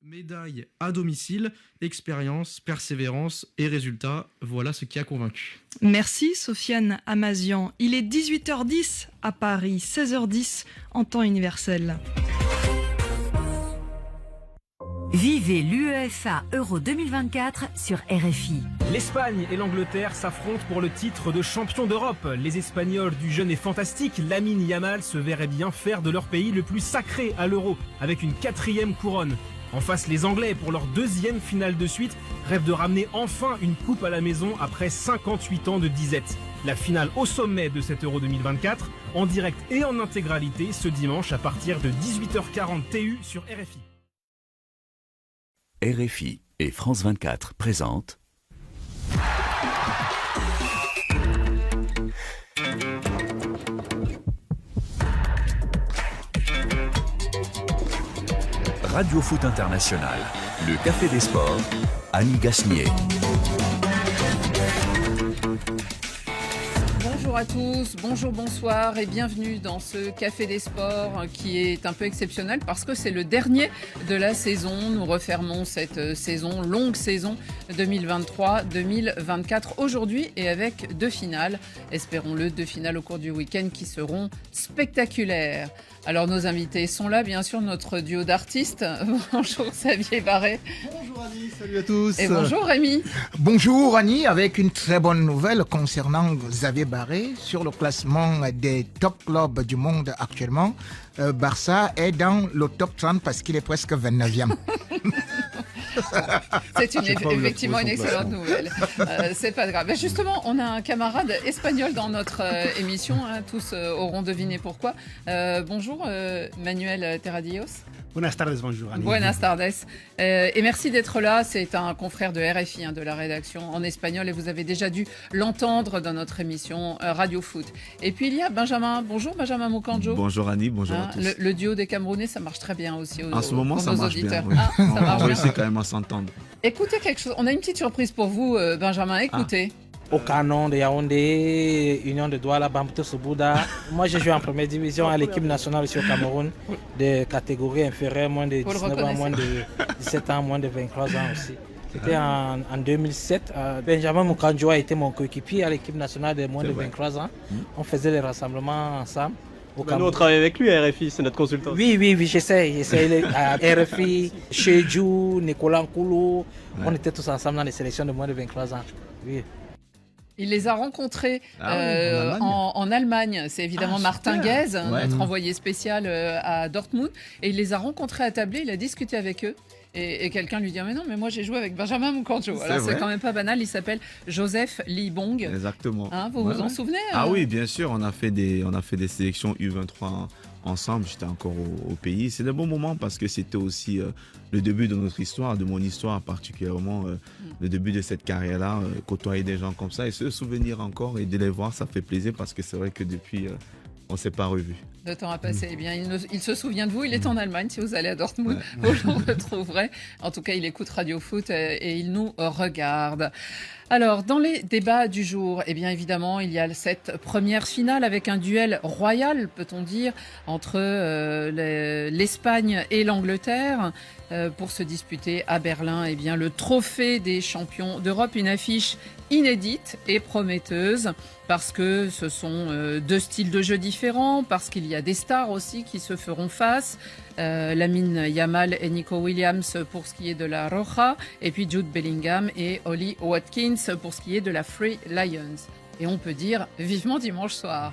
Médaille à domicile, expérience, persévérance et résultats, voilà ce qui a convaincu. Merci Sofiane Amazian. Il est 18h10 à Paris, 16h10 en temps universel. Vivez l'UEFA Euro 2024 sur RFI. L'Espagne et l'Angleterre s'affrontent pour le titre de champion d'Europe. Les Espagnols du jeune et fantastique Lamine Yamal se verraient bien faire de leur pays le plus sacré à l'Euro, avec une 4e couronne. En face, les Anglais, pour leur 2e finale de suite, rêvent de ramener enfin une coupe à la maison après 58 ans de disette. La finale au sommet de cet Euro 2024, en direct et en intégralité, ce dimanche à partir de 18h40 TU sur RFI. RFI et France 24 présentent Radio Foot International, le Café des Sports, Annie Gasnier. Bonjour à tous, bonjour, bonsoir et bienvenue dans ce Café des Sports qui est un peu exceptionnel parce que c'est le dernier de la saison. Nous refermons cette saison, longue saison 2023-2024 aujourd'hui et avec 2 finales, espérons-le, 2 finales au cours du week-end qui seront spectaculaires. Alors nos invités sont là, bien sûr, notre duo d'artistes. Bonjour Xavier Barret. Bonjour Annie, salut à tous. Et bonjour Rémi. Bonjour Annie, avec une très bonne nouvelle concernant Xavier Barret. Sur le classement des top clubs du monde actuellement, Barça est dans le top 30 parce qu'il est presque 29e. C'est effectivement une excellente nouvelle. C'est pas grave. Mais justement, on a un camarade espagnol dans notre émission. Tous auront deviné pourquoi. Bonjour, Manuel Terradillos. Buenas tardes, bonjour Annie. Buenas tardes. Et merci d'être là. C'est un confrère de RFI, de la rédaction en espagnol. Et vous avez déjà dû l'entendre dans notre émission Radio Foot. Et puis il y a Benjamin. Bonjour Benjamin Moukanjo. Bonjour Annie, bonjour à tous. Le duo des Camerounais, ça marche très bien aussi en ce moment, ça marche auditeurs. Bien. Oui. Ça marche on bien. essaie quand même à s'entendre. Écoutez quelque chose. On a une petite surprise pour vous, Benjamin. Écoutez. Au canon de Yaoundé, Union de Douala, Bambuto Soumbouda. Moi, j'ai joué en première division à l'équipe nationale ici au Cameroun, de catégorie inférieure, moins de 19 ans, moins de 17 ans, moins de 23 ans aussi. C'était en 2007. Benjamin Moukanjo a été mon coéquipier à l'équipe nationale de moins de 23 ans. On faisait les rassemblements ensemble. Nous, on travaille avec lui à RFI, c'est notre consultant. Oui, j'essaie à RFI, Chejou, Nicolas Nkoulou. On était tous ensemble dans les sélections de moins de 23 ans. Oui. Il les a rencontrés en Allemagne. C'est évidemment Martin Guez, notre envoyé spécial à Dortmund. Et il les a rencontrés à Tablé, il a discuté avec eux. Et quelqu'un lui dit « Mais non, mais moi j'ai joué avec Benjamin Moukanjo ». Alors c'est quand même pas banal, il s'appelle Joseph Libong. Exactement. Vous vous en souvenez Ah oui, bien sûr, on a fait des sélections U23 ensemble, j'étais encore au pays. C'est un bon moment parce que c'était aussi le début de notre histoire, de mon histoire particulièrement, le début de cette carrière-là, côtoyer des gens comme ça et se souvenir encore et de les voir, ça fait plaisir parce que c'est vrai que depuis, on ne s'est pas revus. Le temps a passé. Eh bien, il se souvient de vous. Il est en Allemagne. Si vous allez à Dortmund, vous le retrouverez. En tout cas, il écoute Radio Foot et il nous regarde. Alors, dans les débats du jour, eh bien évidemment, il y a cette première finale avec un duel royal, peut-on dire, entre l'Espagne et l'Angleterre pour se disputer à Berlin, eh bien le trophée des champions d'Europe, une affiche inédite et prometteuse parce que ce sont 2 styles de jeu différents, parce qu'il y a des stars aussi qui se feront face. Lamine Yamal et Nico Williams pour ce qui est de la Roja, et puis Jude Bellingham et Ollie Watkins pour ce qui est de la Free Lions. Et on peut dire vivement dimanche soir.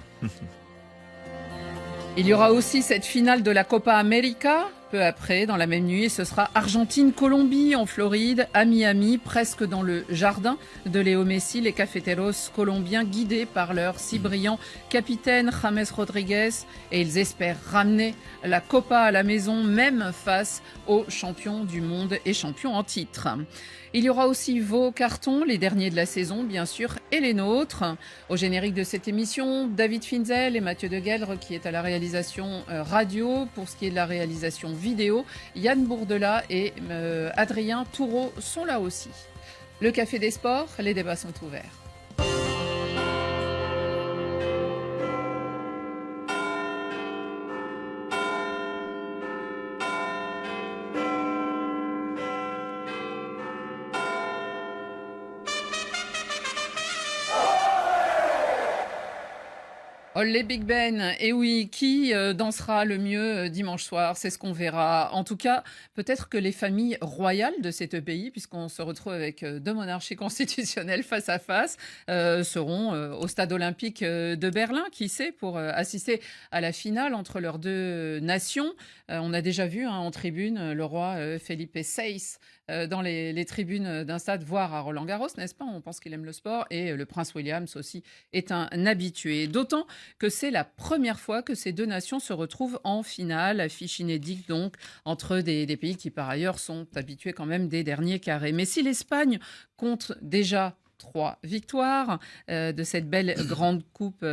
Il y aura aussi cette finale de la Copa América, peu après, dans la même nuit, et ce sera Argentine-Colombie en Floride, à Miami, presque dans le jardin de Léo Messi, les cafeteros colombiens guidés par leur si brillant capitaine James Rodriguez, et ils espèrent ramener la Copa à la maison, même face aux champions du monde et champions en titre. Il y aura aussi vos cartons, les derniers de la saison, bien sûr, et les nôtres. Au générique de cette émission, David Finzel et Mathieu Degueldre, qui est à la réalisation radio. Pour ce qui est de la réalisation vidéo, Yann Bourdela et Adrien Toureau sont là aussi. Le Café des Sports, les débats sont ouverts. Les Big Ben, et oui, qui dansera le mieux dimanche soir, c'est ce qu'on verra. En tout cas, peut-être que les familles royales de ces deux pays, puisqu'on se retrouve avec deux monarchies constitutionnelles face à face, seront au stade olympique de Berlin, qui sait, pour assister à la finale entre leurs deux nations. On a déjà vu en tribune le roi Felipe VI dans les tribunes d'un stade, voire à Roland-Garros, n'est-ce pas? On pense qu'il aime le sport, et le prince Williams aussi est un habitué. D'autant que c'est la première fois que ces deux nations se retrouvent en finale, affiche inédite donc, entre des pays qui par ailleurs sont habitués quand même des derniers carrés. Mais si l'Espagne compte déjà 3 victoires de cette belle grande coupe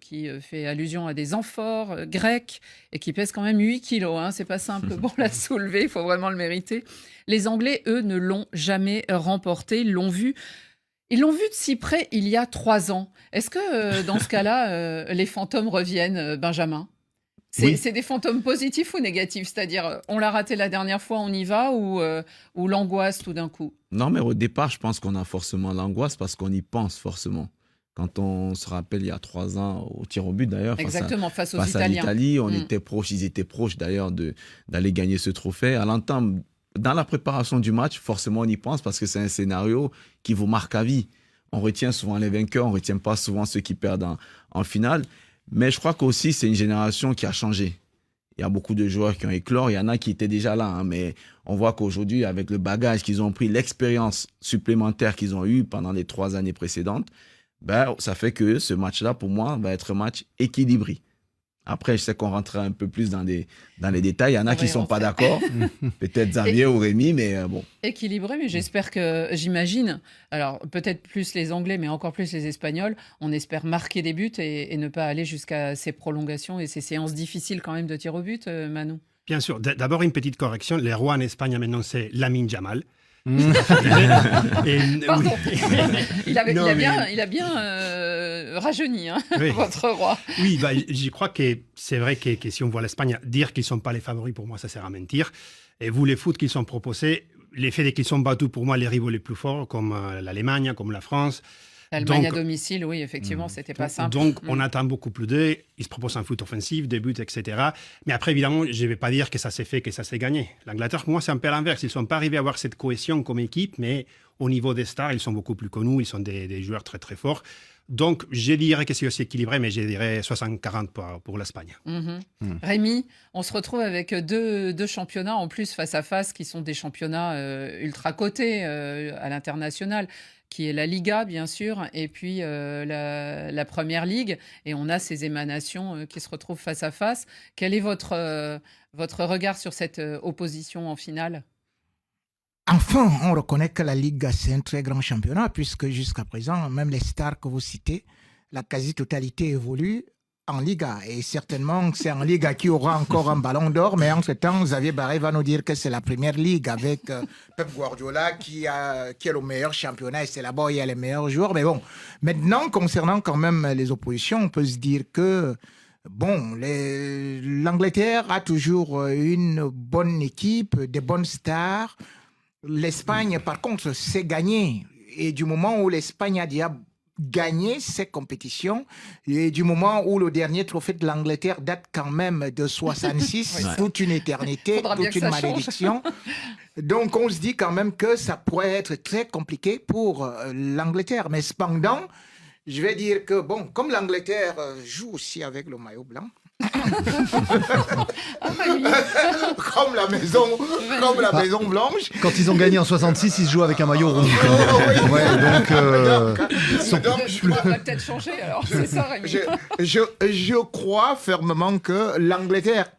qui fait allusion à des amphores grecs et qui pèse quand même 8 kilos. C'est pas simple pour la soulever, il faut vraiment le mériter. Les Anglais, eux, ne l'ont jamais remporté. Ils l'ont vu de si près il y a 3 ans. Est-ce que dans ce cas-là, les fantômes reviennent, Benjamin ? C'est des fantômes positifs ou négatifs? C'est-à-dire, on l'a raté la dernière fois, on y va, ou l'angoisse tout d'un coup? Non, mais au départ, je pense qu'on a forcément l'angoisse parce qu'on y pense forcément. Quand on se rappelle, il y a 3 ans, au tir au but d'ailleurs, face aux à Italiens. l'Italie, ils étaient proches d'ailleurs d'aller gagner ce trophée. À l'entame, dans la préparation du match, forcément on y pense parce que c'est un scénario qui vous marque à vie. On retient souvent les vainqueurs, on ne retient pas souvent ceux qui perdent en finale. Mais je crois qu'aussi, c'est une génération qui a changé. Il y a beaucoup de joueurs qui ont éclore. Il y en a qui étaient déjà là. Mais on voit qu'aujourd'hui, avec le bagage qu'ils ont pris, l'expérience supplémentaire qu'ils ont eue pendant les 3 années précédentes, ça fait que ce match-là, pour moi, va être un match équilibré. Après, je sais qu'on rentrera un peu plus dans les détails. Il y en a qui ne sont pas d'accord. Peut-être Xavier ou Rémi, mais bon. Équilibré, mais j'imagine, alors peut-être plus les Anglais, mais encore plus les Espagnols, on espère marquer des buts et ne pas aller jusqu'à ces prolongations et ces séances difficiles quand même de tir au but, Manu. Bien sûr. D'abord, une petite correction. Le roi en Espagne maintenant, c'est Lamine Yamal. Pardon. Il a bien rajeuni, votre roi. Oui, je crois que c'est vrai que si on voit l'Espagne, dire qu'ils ne sont pas les favoris, pour moi, ça sert à mentir. Et vous, les foot qu'ils sont proposés, les faits qu'ils sont battus, pour moi, les rivaux les plus forts, comme l'Allemagne, comme la France. L'Allemagne à domicile, oui, effectivement, c'était pas simple. Donc, on attend beaucoup plus d'eux. Ils se proposent un foot offensif, des buts, etc. Mais après, évidemment, je ne vais pas dire que ça s'est fait, que ça s'est gagné. L'Angleterre, pour moi, c'est un peu l'inverse. Ils ne sont pas arrivés à avoir cette cohésion comme équipe, mais au niveau des stars, ils sont beaucoup plus connus. Ils sont des joueurs très, très forts. Donc, je dirais que c'est aussi équilibré, mais je dirais 60-40 pour l'Espagne. Rémi, on se retrouve avec deux championnats en plus face à face qui sont des championnats ultra cotés à l'international, qui est la Liga, bien sûr, et puis la Première Ligue. Et on a ces émanations qui se retrouvent face à face. Quel est votre regard sur cette opposition en finale ? Enfin, on reconnaît que la Ligue, c'est un très grand championnat, puisque jusqu'à présent, même les stars que vous citez, la quasi-totalité évolue en Liga. Et certainement, c'est en Liga qui aura encore un ballon d'or. Mais entre-temps, Xavier Barré va nous dire que c'est la Première Ligue avec Pep Guardiola qui est le meilleur championnat. Et c'est là-bas où il y a les meilleurs joueurs. Mais bon, maintenant, concernant quand même les oppositions, on peut se dire que l'Angleterre a toujours une bonne équipe, des bonnes stars. L'Espagne, par contre, c'est gagné. Et du moment où l'Espagne a déjà gagné ces compétitions, et du moment où le dernier trophée de l'Angleterre date quand même de 66, toute une éternité, toute une malédiction. Donc, on se dit quand même que ça pourrait être très compliqué pour l'Angleterre. Mais cependant, je vais dire que, comme l'Angleterre joue aussi avec le maillot blanc, comme la Maison Blanche. Quand ils ont gagné en 66, ils se jouent avec un maillot rouge. Donc, je crois qu'on va peut-être changer. Alors, c'est ça, Rémi. Je crois fermement que l'Angleterre,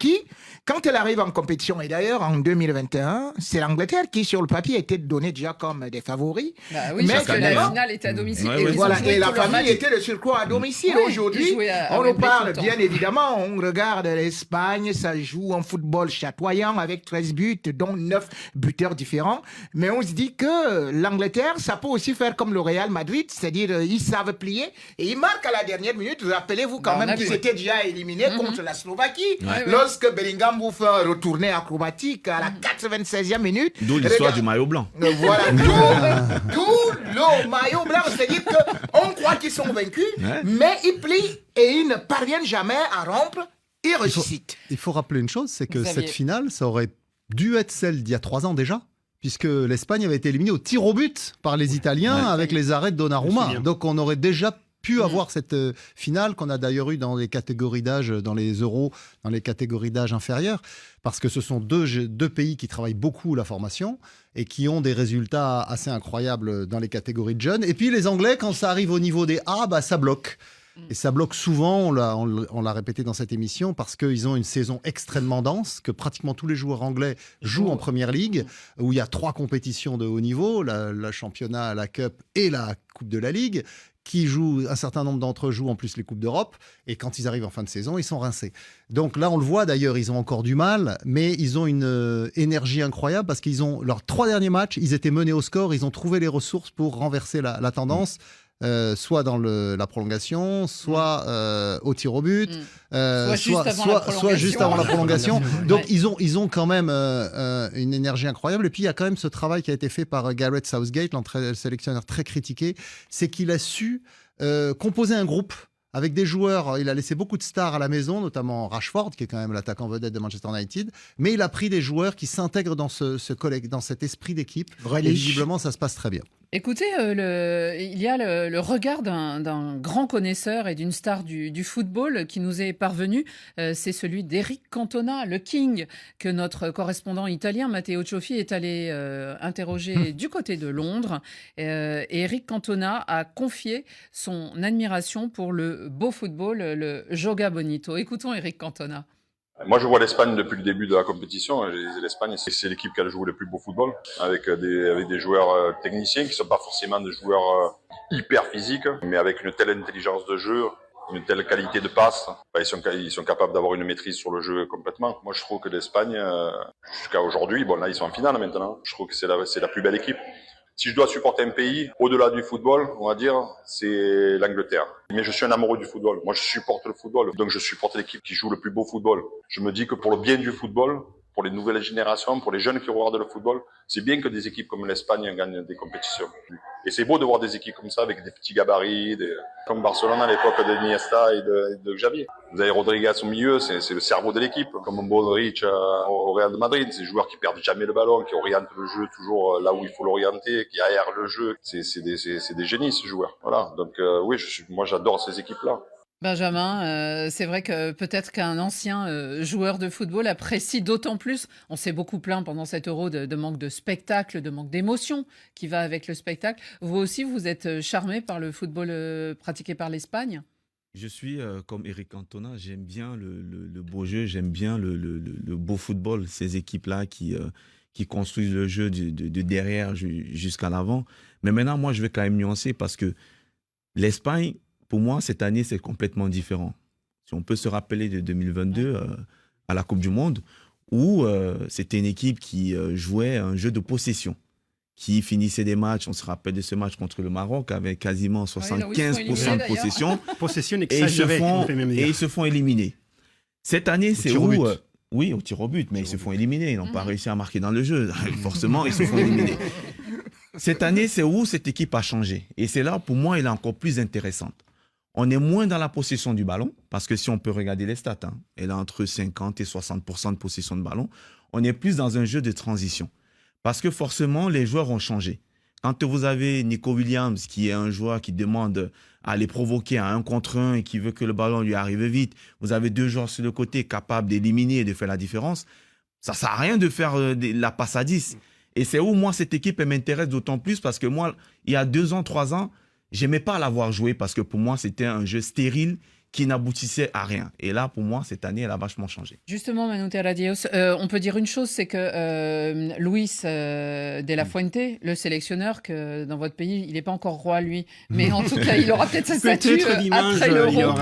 quand elle arrive en compétition, et d'ailleurs en 2021, c'est l'Angleterre qui, sur le papier, était donnée déjà comme des favoris. Oui, parce que la finale était à domicile. Et la famille était de surcroît à domicile. Aujourd'hui, on nous parle bien évidemment. On regarde l'Espagne, ça joue en football chatoyant avec 13 buts, dont 9 buteurs différents. Mais on se dit que l'Angleterre, ça peut aussi faire comme le Real Madrid, c'est-à-dire ils savent plier et ils marquent à la dernière minute. Rappelez-vous quand même qu'ils étaient déjà éliminés contre la Slovaquie. Lorsque Bellingham vous fait un retourné acrobatique à la 96e minute. D'où l'histoire du maillot blanc. Voilà, d'où le maillot blanc, c'est-à-dire qu'on croit qu'ils sont vaincus, mais ils plient et ils ne parviennent jamais à rompre. Ils ressuscitent. Il faut rappeler une chose, c'est que Xavier. cette finale, ça aurait dû être celle d'il y a 3 ans déjà, puisque l'Espagne avait été éliminée au tir au but par les Italiens avec les arrêts de Donnarumma. Donc on aurait déjà pu avoir cette finale qu'on a d'ailleurs eu dans les catégories d'âge, dans les euros, dans les catégories d'âge inférieures, parce que ce sont deux pays qui travaillent beaucoup la formation et qui ont des résultats assez incroyables dans les catégories de jeunes. Et puis les Anglais, quand ça arrive au niveau des A, bah, ça bloque. Et ça bloque souvent, on l'a répété dans cette émission, parce qu'ils ont une saison extrêmement dense, que pratiquement tous les joueurs anglais jouent en Première Ligue, où il y a 3 compétitions de haut niveau, la championnat, la Cup et la Coupe de la Ligue, qui jouent, un certain nombre d'entre eux jouent en plus les Coupes d'Europe, et quand ils arrivent en fin de saison, ils sont rincés. Donc là, on le voit d'ailleurs, ils ont encore du mal, mais ils ont une énergie incroyable, parce qu'ils ont leurs 3 derniers matchs, ils étaient menés au score, ils ont trouvé les ressources pour renverser la tendance. Soit dans la prolongation, soit au tir au but, soit juste avant la prolongation. Donc ils ont quand même une énergie incroyable. Et puis il y a quand même ce travail qui a été fait par Gareth Southgate, le sélectionneur très critiqué, c'est qu'il a su composer un groupe avec des joueurs. Il a laissé beaucoup de stars à la maison, notamment Rashford, qui est quand même l'attaquant vedette de Manchester United, mais il a pris des joueurs qui s'intègrent dans dans cet esprit d'équipe. Et visiblement, ça se passe très bien. Écoutez, il y a le regard d'un grand connaisseur et d'une star du football qui nous est parvenu. C'est celui d'Eric Cantona, le King, que notre correspondant italien Matteo Cioffi est allé interroger du côté de Londres. Et Eric Cantona a confié son admiration pour le beau football, le Joga Bonito. Écoutons Eric Cantona. Moi, je vois l'Espagne depuis le début de la compétition. L'Espagne, c'est l'équipe qui a joué le plus beau football, avec des joueurs techniciens qui ne sont pas forcément des joueurs hyper physiques, mais avec une telle intelligence de jeu, une telle qualité de passe. Ils sont capables d'avoir une maîtrise sur le jeu complètement. Moi, je trouve que l'Espagne, jusqu'à aujourd'hui, bon là, ils sont en finale maintenant, je trouve que c'est la plus belle équipe. Si je dois supporter un pays, au-delà du football, on va dire, c'est l'Angleterre. Mais je suis un amoureux du football. Moi, je supporte le football. Donc, je supporte l'équipe qui joue le plus beau football. Je me dis que pour le bien du football, pour les nouvelles générations, pour les jeunes qui regardent le football, c'est bien que des équipes comme l'Espagne gagnent des compétitions. Et c'est beau de voir des équipes comme ça, avec des petits gabarits, comme Barcelone à l'époque d'Iniesta et de Xavi. Vous avez Rodriguez au milieu, c'est le cerveau de l'équipe, comme Modric au Real de Madrid. C'est des joueurs qui perdent jamais le ballon, qui orientent le jeu toujours là où il faut l'orienter, qui aèrent le jeu. C'est des génies, ces joueurs. Voilà. Donc oui, moi j'adore ces équipes-là. Benjamin, c'est vrai que peut-être qu'un ancien joueur de football apprécie d'autant plus, on s'est beaucoup plaint pendant cet Euro de manque de spectacle, de manque d'émotion qui va avec le spectacle. Vous aussi, vous êtes charmé par le football pratiqué par l'Espagne ? Je suis comme Eric Cantona, j'aime bien le beau jeu, j'aime bien le beau football, ces équipes-là qui construisent le jeu de derrière jusqu'à l'avant. Mais maintenant, moi, je vais quand même nuancer parce que l'Espagne, pour moi, cette année, c'est complètement différent. Si on peut se rappeler de 2022 à la Coupe du Monde, où c'était une équipe qui jouait un jeu de possession, qui finissait des matchs. On se rappelle de ce match contre le Maroc avec quasiment 75% de possession. Possession exagérée. Et ils se font éliminer. Cette année, c'est où... oui, au tir au but, mais ils se font éliminer. Ils n'ont pas réussi à marquer dans le jeu. Forcément, ils se font éliminer. Cette année, c'est où cette équipe a changé. Et c'est là, pour moi, elle est encore plus intéressante. On est moins dans la possession du ballon, parce que si on peut regarder les stats, elle a entre 50 et 60% de possession de ballon. On est plus dans un jeu de transition. Parce que forcément, les joueurs ont changé. Quand vous avez Nico Williams, qui est un joueur qui demande à les provoquer à 1 contre 1 et qui veut que le ballon lui arrive vite, vous avez 2 joueurs sur le côté capables d'éliminer et de faire la différence, ça ne sert à rien de faire la passe à 10. Et c'est où, moi, cette équipe, elle m'intéresse d'autant plus parce que moi, il y a 2 ans, 3 ans, j'aimais pas l'avoir joué parce que pour moi, c'était un jeu stérile qui n'aboutissait à rien. Et là, pour moi, cette année, elle a vachement changé. Justement, Manu Terradios, on peut dire une chose, c'est que Luis de la Fuente, le sélectionneur, que dans votre pays, il n'est pas encore roi, lui, mais en tout cas, il aura peut-être sa statue après l'Euro.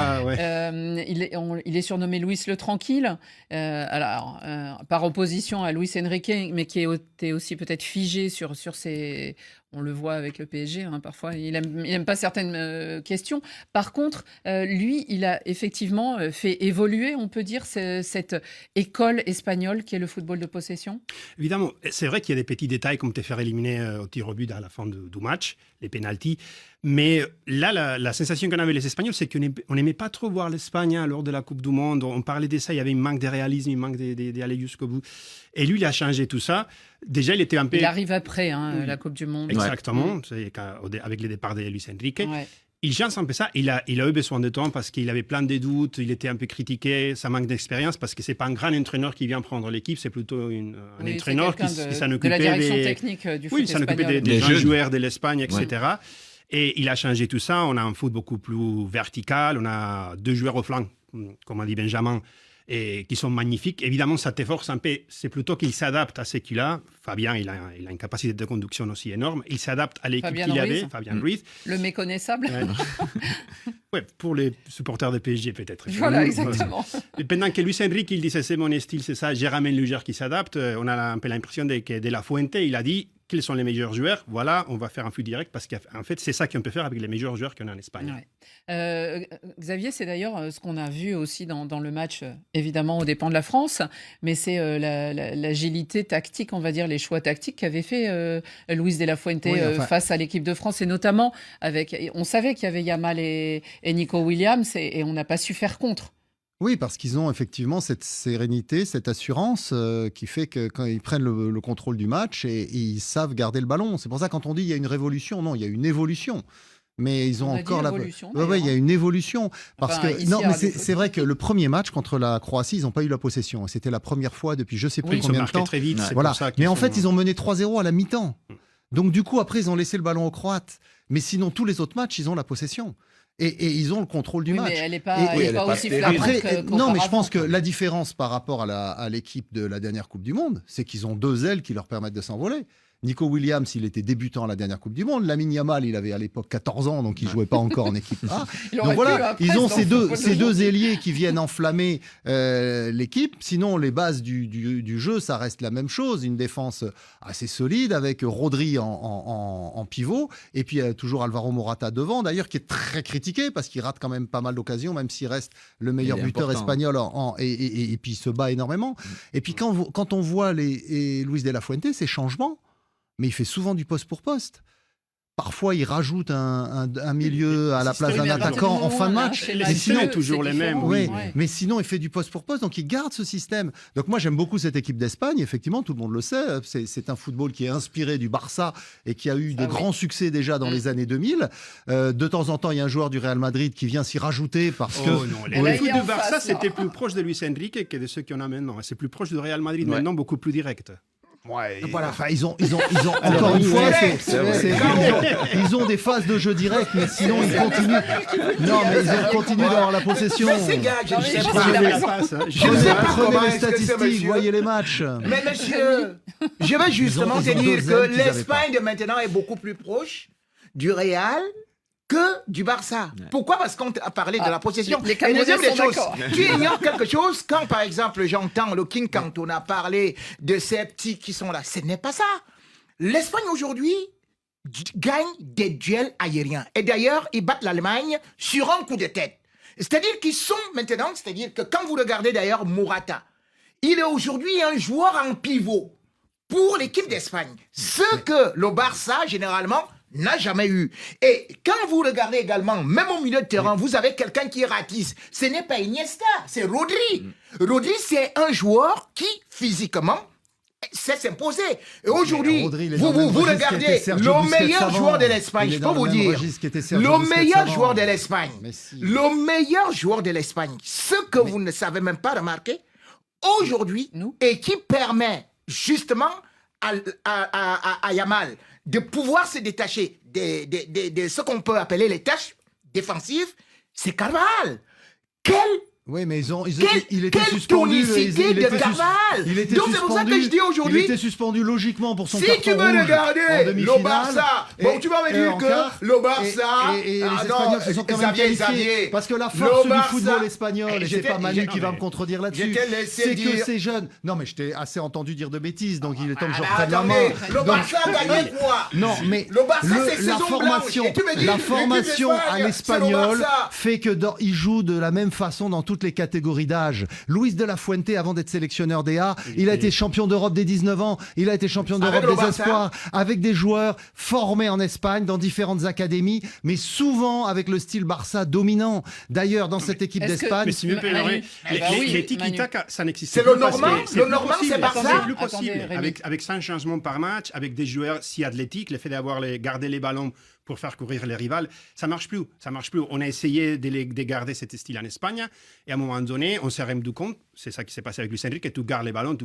Il est surnommé Luis le Tranquille, par opposition à Luis Enrique, mais qui était aussi peut-être figé sur ses... On le voit avec le PSG, hein, parfois, il aime pas certaines questions. Par contre, lui, il a effectivement fait évoluer, on peut dire, cette école espagnole qui est le football de possession. Évidemment, c'est vrai qu'il y a des petits détails comme te faire éliminer au tir au but à la fin du match, les pénaltys. Mais là, la sensation qu'on avait les Espagnols, c'est qu'on n'aimait pas trop voir l'Espagne lors de la Coupe du Monde. On parlait de ça, il y avait un manque de réalisme, un manque d'aller jusqu'au bout. Et lui, il a changé tout ça. Déjà, il était un peu... Il arrive après la Coupe du Monde. Exactement, c'est avec le départ de Luis Enrique. Ouais. Il change un peu ça. Il a eu besoin de temps parce qu'il avait plein de doutes. Il était un peu critiqué. Ça manque d'expérience parce que c'est pas un grand entraîneur qui vient prendre l'équipe. C'est plutôt un entraîneur qui s'en occupait de la direction technique du foot espagnol. S'en occupait des jeunes joueurs de l'Espagne, etc. Ouais. Et il a changé tout ça. On a un foot beaucoup plus vertical. On a 2 joueurs au flanc, comme a dit Benjamin, et qui sont magnifiques. Évidemment, ça te force un peu. C'est plutôt qu'il s'adapte à ce qu'il a. Fabien, il a une capacité de conduction aussi énorme. Il s'adapte à l'équipe qu'il avait. Fabien Ruiz. Le méconnaissable. Ouais, pour les supporters de PSG, peut-être. Voilà, exactement. Et pendant que Luis Enrique, il disait c'est mon style, c'est ça, j'ai ramené le joueur qui s'adapte, on a un peu l'impression que De La Fuente, il a dit quels sont les meilleurs joueurs. Voilà, on va faire un flux direct parce qu'en fait, c'est ça qu'on peut faire avec les meilleurs joueurs qu'on a en Espagne. Ouais. Xavier, c'est d'ailleurs ce qu'on a vu aussi dans le match, évidemment, aux dépens de la France, mais c'est l'agilité tactique, on va dire, les choix tactiques qu'avait fait Luis De La Fuente face à l'équipe de France, et notamment on savait qu'il y avait Yamal et Nico Williams, et on n'a pas su faire contre. Oui, parce qu'ils ont effectivement cette sérénité, cette assurance qui fait que quand ils prennent le contrôle du match et ils savent garder le ballon. C'est pour ça quand on dit il y a une révolution, non, il y a une évolution. Mais ils ont encore la. Oui, il y a une évolution parce que non, mais c'est vrai que le premier match contre la Croatie, ils n'ont pas eu la possession. C'était la première fois depuis je sais plus combien de temps. Très vite. Voilà. Mais en fait, ils ont mené 3-0 à la mi-temps. Donc du coup, après, ils ont laissé le ballon aux Croates. Mais sinon, tous les autres matchs, ils ont la possession. Et ils ont le contrôle du match. Mais elle n'est pas aussi flagrante non, mais je pense que la différence par rapport à l'équipe de la dernière Coupe du Monde, c'est qu'ils ont 2 ailes qui leur permettent de s'envoler. Nico Williams, il était débutant à la dernière Coupe du Monde. Lamine Yamal, il avait à l'époque 14 ans, donc il ne jouait pas encore en équipe A. Donc voilà, ils ont ces deux ailiers qui viennent enflammer l'équipe. Sinon, les bases du jeu, ça reste la même chose. Une défense assez solide avec Rodri en pivot. Et puis toujours Alvaro Morata devant, d'ailleurs, qui est très critiqué parce qu'il rate quand même pas mal d'occasions, même s'il reste le meilleur buteur espagnol et puis il se bat énormément. Et puis quand on voit Luis De La Fuente, ces changements, mais il fait souvent du poste pour poste. Parfois, il rajoute un milieu à la place d'un attaquant en fin de match. Mais sinon, toujours les mêmes. Oui, mais sinon, il fait du poste pour poste, donc il garde ce système. Donc moi, j'aime beaucoup cette équipe d'Espagne. Effectivement, tout le monde le sait. C'est un football qui est inspiré du Barça et qui a eu de grands succès déjà dans les années 2000. De temps en temps, il y a un joueur du Real Madrid qui vient s'y rajouter parce que... Non, le foot du Barça, c'était plus proche de Luis Enrique que de ceux qu'on a maintenant. C'est plus proche du Real Madrid maintenant, beaucoup plus direct. Ouais, voilà, enfin, ils ont encore une fois, ils ont des phases de jeu direct, mais sinon ils continuent. Non, mais ils continuent d'avoir la possession. Mais ces gars, prenez les statistiques, voyez les matchs. Mais monsieur, je vais justement te dire que l'Espagne de maintenant est beaucoup plus proche du Real que du Barça. Pourquoi? Parce qu'on a parlé de la possession. Les Camerounais sont d'accord. Tu ignores quelque chose quand, par exemple, j'entends le King Cantona parler de ces petits qui sont là. Ce n'est pas ça. L'Espagne, aujourd'hui, gagne des duels aériens. Et d'ailleurs, ils battent l'Allemagne sur un coup de tête. C'est-à-dire qu'ils sont maintenant, c'est-à-dire que quand vous regardez d'ailleurs Morata, il est aujourd'hui un joueur en pivot pour l'équipe d'Espagne. Ce que le Barça, généralement, n'a jamais eu. Et quand vous regardez également, même au milieu de terrain, vous avez quelqu'un qui ratisse. Ce n'est pas Iniesta, c'est Rodri. Rodri, c'est un joueur qui, physiquement, sait s'imposer. Et aujourd'hui, vous regardez le meilleur joueur de l'Espagne, je peux vous dire, le meilleur joueur de l'Espagne, le meilleur joueur de l'Espagne, ce que vous ne savez même pas remarquer, aujourd'hui, et qui permet justement à Yamal de pouvoir se détacher de ce qu'on peut appeler les tâches défensives, c'est Carvajal. Quel Oui, mais il était Quelle suspendu. tonicité de Carval. Donc c'est pour ça que je dis aujourd'hui. Il était suspendu logiquement pour son si carton tu veux rouge regarder en demi-finale. le Barça, bon, tu vas me dire que le Barça et les Espagnols se sont quand même qualifiés. Parce que la force du football espagnol, et c'est pas Manu qui va me contredire là-dessus, c'est que ces jeunes. Non, mais je t'ai assez entendu dire de bêtises, donc il est temps que je reprenne la main. Le Barça a gagné quoi? Non, mais le Barça, c'est la formation à l'espagnol fait que il joue de la même façon dans toutes les catégories d'âge. Luis de la Fuente, avant d'être sélectionneur des A, il a été champion d'Europe dès 19 ans, il a été champion d'Europe des espoirs, avec des joueurs formés en Espagne, dans différentes académies, mais souvent avec le style Barça dominant. D'ailleurs, dans cette équipe d'Espagne... Mais si vous permettez, les tiki-taka, ça n'existe plus. C'est le normal, c'est Barça. C'est plus possible. Avec 5 changements par match, avec des joueurs si athlétiques, le fait d'avoir gardé les ballons pour faire courir les rivales, ça marche plus. On a essayé de garder cet style en Espagne et à un moment donné, on s'est rendu compte, c'est ça qui s'est passé avec Luis Enrique, que tu gardes les ballons,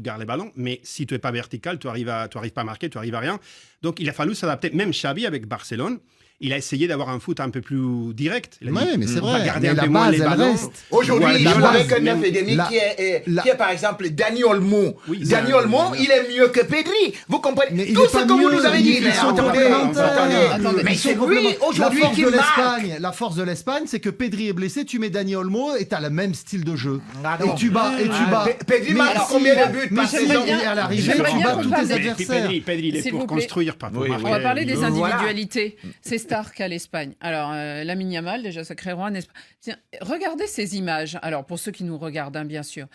mais si tu n'es pas vertical, tu arrives pas à marquer, tu arrives à rien. Donc il a fallu s'adapter. Même Xavi avec Barcelone, il a essayé d'avoir un foot un peu plus direct. Oui, mais c'est vrai. Garder un peu moins les ballons. Aujourd'hui, il joue avec un académie qui est par exemple Dani Olmo. Dani Olmo, il est mieux que Pedri. Vous comprenez? Tout ce que vous nous avez dit. Attendez. Mais c'est lui aujourd'hui qui marque. La force de l'Espagne, c'est que Pedri est blessé, tu mets Dani Olmo et tu as le même style de jeu. Et tu bats. Pedri marque combien de buts par saison? À l'arrivée, tu bats tous tes adversaires. Pedri, il est pour construire, pas pour marquer. On va parler des individualités. C'est Stark à l'Espagne. Alors, Lamine Yamal, déjà, ça créera un espace. Tiens, regardez ces images. Alors, pour ceux qui nous regardent, bien sûr.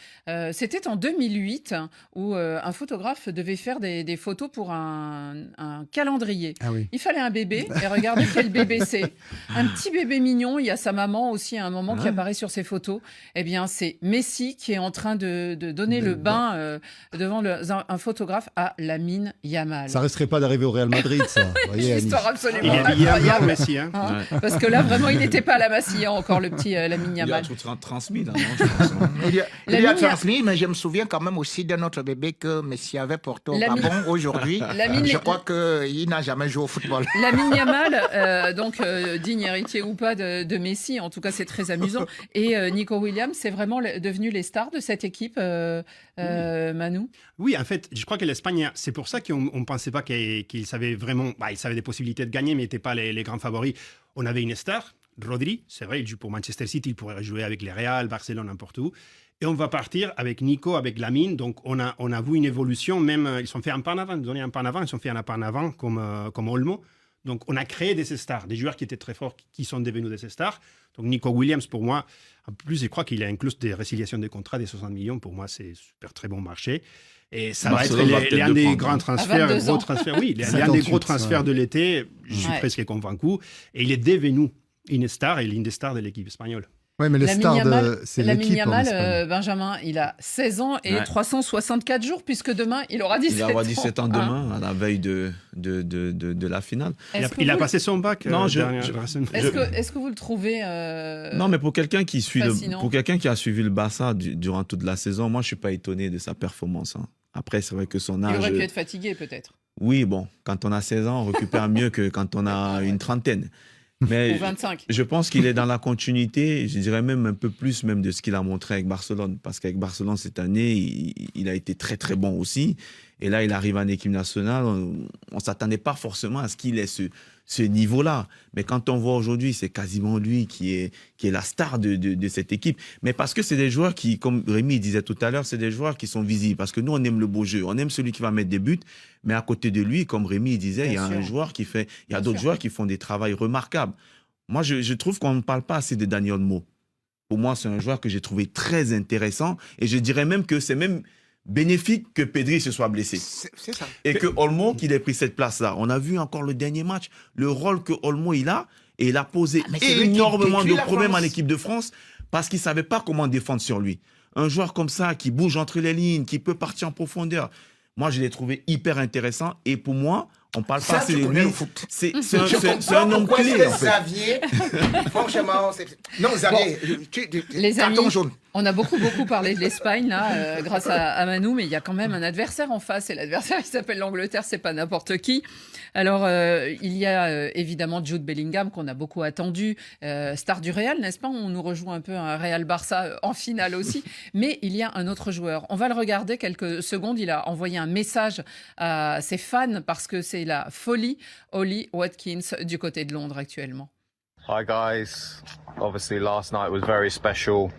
C'était en 2008 où un photographe devait faire des photos pour un calendrier. Ah oui. Il fallait un bébé. Et regardez quel bébé c'est. Un petit bébé mignon. Il y a sa maman aussi à un moment qui apparaît sur ces photos. Eh bien, c'est Messi qui est en train de donner le bain devant un photographe à Lamine Yamal. Ça risquerait pas d'arriver au Real Madrid, ça. Voyez, histoire absolument il est incroyable. Messi, hein. Parce que là, vraiment, il n'était pas à la Massilla encore, le petit Lamine Yamal. Il a transmis, là, non, je pense. Il a transmis, mais je me souviens quand même aussi de notre bébé que Messi avait porté au Gabon aujourd'hui. Je crois qu'il n'a jamais joué au football. Lamine Yamal, donc digne héritier ou pas de Messi, en tout cas, c'est très amusant. Et Nico Williams, c'est vraiment devenu les stars de cette équipe, Manu? Oui, en fait, je crois que l'Espagne, c'est pour ça qu'on ne pensait pas qu'ils savaient vraiment... ils savaient des possibilités de gagner, mais n'étaient pas les grands favoris. On avait une star, Rodri, c'est vrai, il joue pour Manchester City, il pourrait jouer avec les Real, Barcelone, n'importe où. Et on va partir avec Nico, avec Lamine. Donc, on a vu une évolution, même, ils sont fait un pas en avant, donné un pas en avant, ils sont fait un pas en avant comme Olmo. Donc, on a créé des stars, des joueurs qui étaient très forts, qui sont devenus des stars. Donc, Nico Williams, pour moi, en plus, je crois qu'il a inclus des résiliations de contrats des 60 millions. Pour moi, c'est super très bon marché. Et ça va être l'un des grands transferts, gros transferts. Oui, l'un des gros transferts de l'été. Je suis presque convaincu. Et il est devenu une star et l'une des stars de l'équipe espagnole. Oui, mais les stars, c'est l'équipe. Lamine Yamal, Benjamin, il a 16 ans et 364 jours, puisque demain, il aura 17 ans. Il aura 17 ans demain, à la veille de la finale. Il a passé son bac. Non, est-ce que vous le trouvez Non, mais pour quelqu'un qui a suivi le Barça durant toute la saison, moi, je ne suis pas étonné de sa performance. Hein. Après, c'est vrai que son âge... Il aurait pu être fatigué, peut-être. Oui, bon, quand on a 16 ans, on récupère mieux que quand on a une trentaine. Mais ou 25. Je pense qu'il est dans la continuité, je dirais même un peu plus même de ce qu'il a montré avec Barcelone. Parce qu'avec Barcelone, cette année, il a été très, très bon aussi. Et là, il arrive en équipe nationale. On ne s'attendait pas forcément à ce qu'il ait ce niveau-là. Mais quand on voit aujourd'hui, c'est quasiment lui qui est la star de cette équipe. Mais parce que c'est des joueurs qui, comme Rémi disait tout à l'heure, c'est des joueurs qui sont visibles. Parce que nous, on aime le beau jeu. On aime celui qui va mettre des buts. Mais à côté de lui, comme Rémi disait, il y a un joueur qui fait... Il y a d'autres joueurs qui font des travaux remarquables. Moi, je trouve qu'on ne parle pas assez de Dani Olmo. Pour moi, c'est un joueur que j'ai trouvé très intéressant. Et je dirais même que c'est même bénéfique que Pedri se soit blessé. C'est ça. Et que Olmo, qu'il ait pris cette place-là. On a vu encore le dernier match, le rôle que Olmo il a, et il a posé énormément de problèmes en équipe de France parce qu'il ne savait pas comment défendre sur lui. Un joueur comme ça, qui bouge entre les lignes, qui peut partir en profondeur. Moi, je l'ai trouvé hyper intéressant. Et pour moi, on ne parle pas assez de lui. C'est un homme clé, en fait. Xavier, franchement... Non, Xavier, les carton jaune. On a beaucoup parlé de l'Espagne là, grâce à Manu, mais il y a quand même un adversaire en face, et l'adversaire il s'appelle l'Angleterre, c'est pas n'importe qui. Alors il y a évidemment Jude Bellingham qu'on a beaucoup attendu, star du Real, n'est-ce pas? On nous rejoint un peu un Real Barça en finale aussi, mais il y a un autre joueur. On va le regarder quelques secondes. Il a envoyé un message à ses fans parce que c'est la folie. Ollie Watkins du côté de Londres actuellement. Hi guys, obviously last night was very special.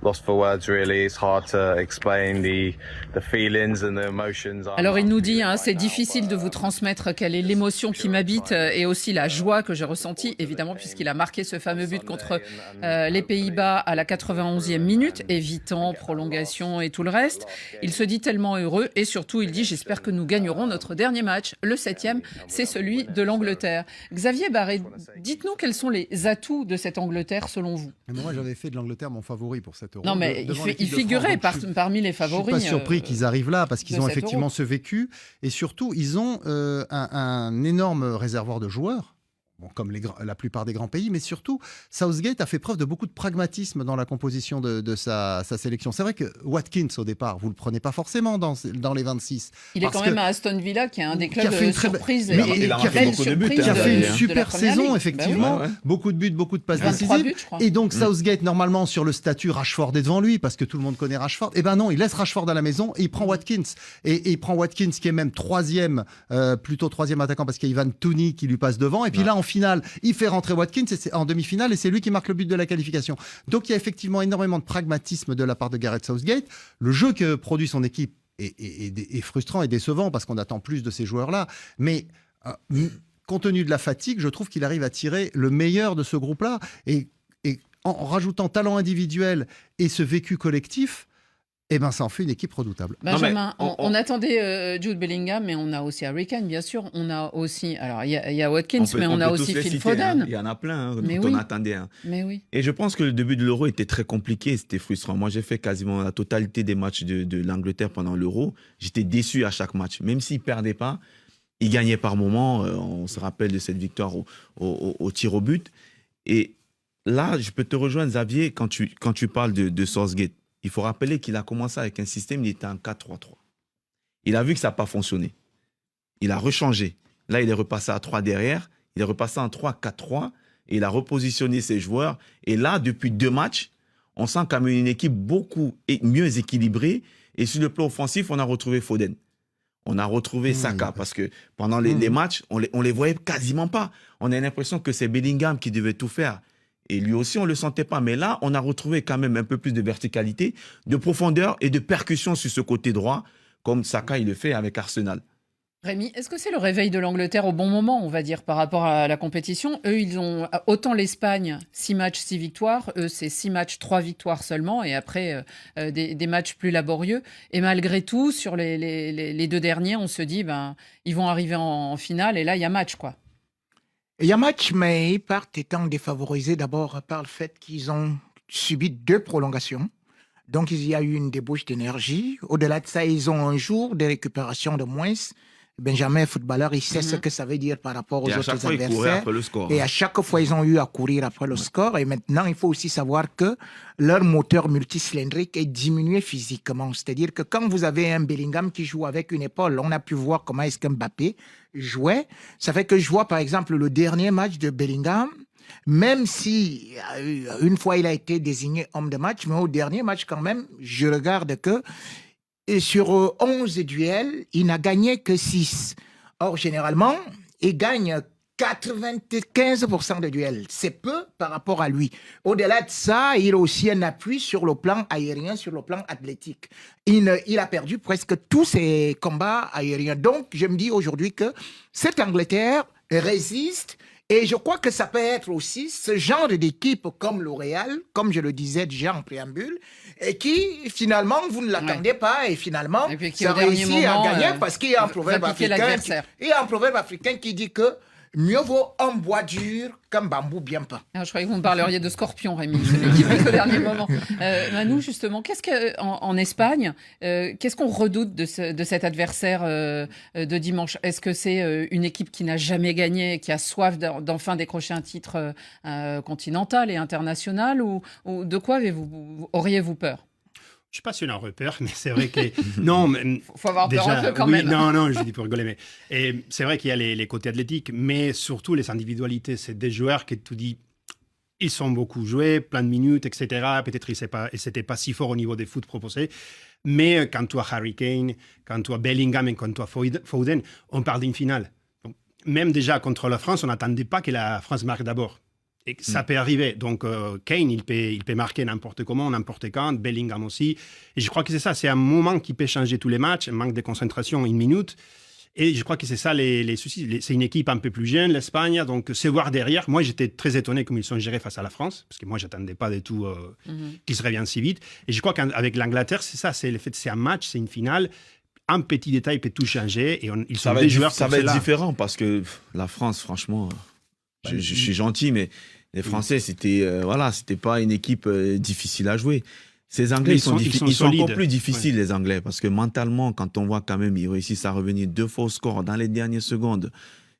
Lost for words really. It's hard to explain the feelings and the emotions. Alors il nous dit, c'est difficile de vous transmettre quelle est l'émotion qui m'habite et aussi la joie que j'ai ressentie, évidemment, puisqu'il a marqué ce fameux but contre les Pays-Bas à la 91e minute, évitant prolongation et tout le reste. Il se dit tellement heureux et surtout il dit, j'espère que nous gagnerons notre dernier match. Le 7e, c'est celui de l'Angleterre. Xavier Barré, dites-nous quels sont les atouts de cette Angleterre selon vous? Moi j'avais fait de l'Angleterre mon favori pour cette Euro. Non, mais il figurait parmi les favoris. Je ne suis pas surpris qu'ils arrivent là parce qu'ils ont effectivement ce vécu et surtout ils ont un énorme réservoir de joueurs. Bon, comme la plupart des grands pays, mais surtout, Southgate a fait preuve de beaucoup de pragmatisme dans la composition de sa sélection. C'est vrai que Watkins, au départ, vous ne le prenez pas forcément dans les 26. Il est quand même à Aston Villa, qui est un des clubs surprises. Qui a fait une super saison, effectivement. Bah oui. Beaucoup de buts, beaucoup de passes décisives. Et donc, Southgate, normalement, sur le statut, Rashford est devant lui, parce que tout le monde connaît Rashford. Eh ben non, il laisse Rashford à la maison et il prend Watkins. Et il prend Watkins, qui est même plutôt troisième attaquant, parce qu'il y a Ivan Toney qui lui passe devant. Et puis là, en finale, il fait rentrer Watkins en demi-finale et c'est lui qui marque le but de la qualification. Donc il y a effectivement énormément de pragmatisme de la part de Gareth Southgate. Le jeu que produit son équipe est frustrant et décevant parce qu'on attend plus de ces joueurs-là. Mais compte tenu de la fatigue, je trouve qu'il arrive à tirer le meilleur de ce groupe-là. Et en rajoutant talent individuel et ce vécu collectif, eh ben, ça en fait une équipe redoutable. Benjamin, on attendait Jude Bellingham, mais on a aussi Harry Kane, bien sûr. On a aussi, alors il y a Watkins, mais on a aussi Phil Foden. Il y en a plein dont on attendait. Mais oui. Et je pense que le début de l'Euro était très compliqué, c'était frustrant. Moi, j'ai fait quasiment la totalité des matchs de l'Angleterre pendant l'Euro. J'étais déçu à chaque match, même s'ils perdaient pas, ils gagnaient par moments. On se rappelle de cette victoire au tir au but. Et là, je peux te rejoindre, Xavier, quand tu parles de Southgate. Il faut rappeler qu'il a commencé avec un système, il était en 4-3-3. Il a vu que ça n'a pas fonctionné. Il a rechangé. Là, il est repassé à 3 derrière. Il est repassé en 3-4-3. Et il a repositionné ses joueurs. Et là, depuis 2 matchs, on sent quand même une équipe beaucoup mieux équilibrée. Et sur le plan offensif, on a retrouvé Foden. On a retrouvé Saka. Parce que pendant les matchs, on les voyait quasiment pas. On a l'impression que c'est Bellingham qui devait tout faire. Et lui aussi, on ne le sentait pas. Mais là, on a retrouvé quand même un peu plus de verticalité, de profondeur et de percussion sur ce côté droit, comme Saka, il le fait avec Arsenal. Rémi, est-ce que c'est le réveil de l'Angleterre au bon moment, on va dire, par rapport à la compétition? Eux, ils ont autant l'Espagne, 6 matchs, 6 victoires. Eux, c'est 6 matchs, 3 victoires seulement. Et après, des matchs plus laborieux. Et malgré tout, sur les 2 derniers, on se dit, ils vont arriver en finale. Et là, il y a match, quoi. Il y a match, mais ils partent étant défavorisés d'abord par le fait qu'ils ont subi 2 prolongations. Donc, il y a eu une débauche d'énergie. Au-delà de ça, ils ont un jour de récupération de moins. Benjamin, footballeur, il sait ce que ça veut dire par rapport aux autres adversaires. Et à chaque fois, ils ont eu à courir après le score. Et maintenant, il faut aussi savoir que leur moteur multicylindrique est diminué physiquement. C'est-à-dire que quand vous avez un Bellingham qui joue avec une épaule, on a pu voir comment est-ce qu'Mbappé jouait. Ça fait que je vois, par exemple, le dernier match de Bellingham, même si une fois il a été désigné homme de match, mais au dernier match quand même, je regarde que et sur 11 duels, il n'a gagné que 6. Or, généralement, il gagne 95% de duels. C'est peu par rapport à lui. Au-delà de ça, il a aussi un appui sur le plan aérien, sur le plan athlétique. Il a perdu presque tous ses combats aériens. Donc, je me dis aujourd'hui que cette Angleterre résiste. Et je crois que ça peut être aussi ce genre d'équipe comme le Real, comme je le disais déjà en préambule, et qui, finalement, vous ne l'attendez pas, et finalement, ça réussit à gagner parce qu'il y a un proverbe africain. Il y a un proverbe africain qui dit que mieux vaut un bois dur qu'un bambou bien peint. Ah, je croyais que vous me parleriez de Scorpion, Rémi, celui qui passe au dernier moment. Manu, justement, en Espagne, qu'est-ce qu'on redoute de cet adversaire de dimanche? Est-ce que c'est une équipe qui n'a jamais gagné, qui a soif d'enfin décrocher un titre continental et international, ou de quoi auriez-vous peur? Je ne sais pas si on a repère, mais c'est vrai que... Non, mais faut avoir peur un peu quand oui, même. Non, je dis pour rigoler, mais c'est vrai qu'il y a les côtés athlétiques, mais surtout les individualités. C'est des joueurs que tu dis, ils sont beaucoup joués, plein de minutes, etc. Peut-être qu'ils n'étaient pas si forts au niveau des foot proposés, mais quand tu as Harry Kane, quand tu as Bellingham et quand tu as Foden, on parle d'une finale. Donc, même déjà contre la France, on n'attendait pas que la France marque d'abord. Et ça peut arriver. Donc, Kane, il peut marquer n'importe comment, n'importe quand. Bellingham aussi. Et je crois que c'est ça. C'est un moment qui peut changer tous les matchs. Un manque de concentration, une minute. Et je crois que c'est ça les soucis. C'est une équipe un peu plus jeune, l'Espagne. Donc, se voir derrière. Moi, j'étais très étonné comme ils sont gérés face à la France. Parce que moi, je n'attendais pas du tout qu'ils se reviennent si vite. Et je crois qu'avec l'Angleterre, c'est ça. C'est le fait que c'est un match, c'est une finale. Un petit détail peut tout changer. Et ils sont des joueurs ça va être différent parce que la France, franchement, je suis gentil, mais les Français, c'était pas une équipe difficile à jouer. Ces Anglais, ils sont encore plus difficiles, les Anglais, parce que mentalement, quand on voit quand même, ils réussissent à revenir 2 fois au score dans les dernières secondes.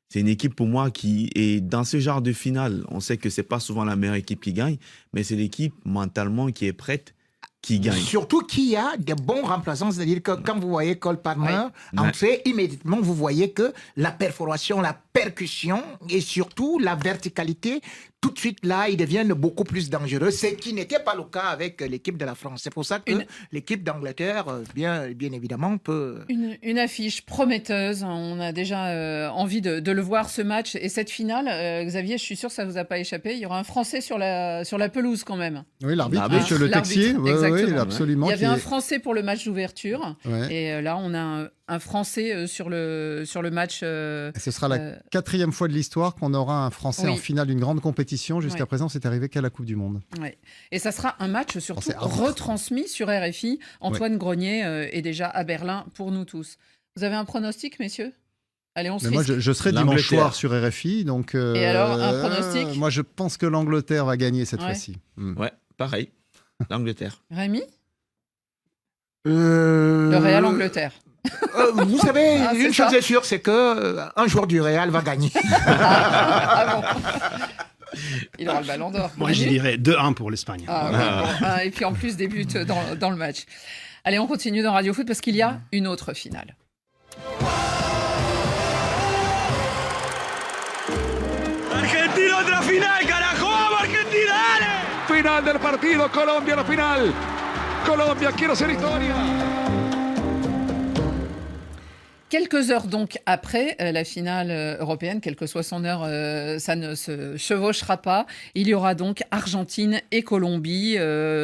C'est une équipe pour moi qui est dans ce genre de finale. On sait que c'est pas souvent la meilleure équipe qui gagne, mais c'est l'équipe mentalement qui est prête, qui gagne. Surtout qu'il y a des bons remplaçants, c'est-à-dire que quand vous voyez Cole Palmer entrer, immédiatement vous voyez que la perforation, la percussion et surtout la verticalité, tout de suite là, ils deviennent beaucoup plus dangereux, ce qui n'était pas le cas avec l'équipe de la France. C'est pour ça que l'équipe d'Angleterre, bien évidemment, peut... Une affiche prometteuse, on a déjà envie de le voir ce match et cette finale. Xavier, je suis sûr que ça ne vous a pas échappé, il y aura un Français sur la pelouse quand même. Oui, l'arbitre, monsieur Le Texier, oui, absolument. Il y avait un Français pour le match d'ouverture et là on a un Français sur le match. Ce sera la 4e fois de l'histoire qu'on aura un Français en finale d'une grande compétition. Jusqu'à présent, c'est arrivé qu'à la Coupe du Monde. Ouais. Et ça sera un match surtout retransmis sur RFI. Antoine Grenier est déjà à Berlin pour nous tous. Vous avez un pronostic, messieurs? Allez, on se Moi, je serai dimanche soir sur RFI. Donc, et alors, un pronostic? Moi, je pense que l'Angleterre va gagner cette fois-ci. Ouais, pareil. L'Angleterre. Rémi? Le Real Angleterre. Vous savez, une chose est sûre, c'est qu'un joueur du Real va gagner. Bon. Il aura le ballon d'or. Moi, je dirais 2-1 pour l'Espagne. Et puis en plus, des buts dans le match. Allez, on continue dans Radio Foot parce qu'il y a une autre finale. Argentino de la finale, carajo, Argentina, dale! Final del partido, Colombia la final. Colombia quiere hacer historia. Quelques heures donc après la finale européenne, quelle que soit son heure, ça ne se chevauchera pas. Il y aura donc Argentine et Colombie.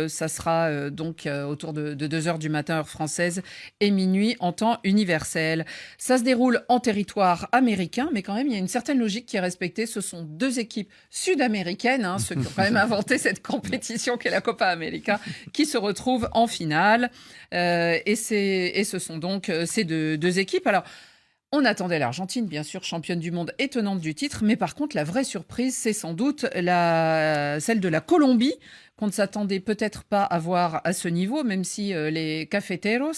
Ça sera donc autour de 2h du matin, heure française, et minuit en temps universel. Ça se déroule en territoire américain, mais quand même, il y a une certaine logique qui est respectée. Ce sont 2 équipes sud-américaines, ceux qui ont quand même inventé cette compétition qu'est la Copa América, qui se retrouvent en finale. Et ce sont donc ces deux équipes. Alors, on attendait l'Argentine, bien sûr, championne du monde et tenante du titre, mais par contre, la vraie surprise, c'est sans doute celle de la Colombie, qu'on ne s'attendait peut-être pas à voir à ce niveau, même si les cafeteros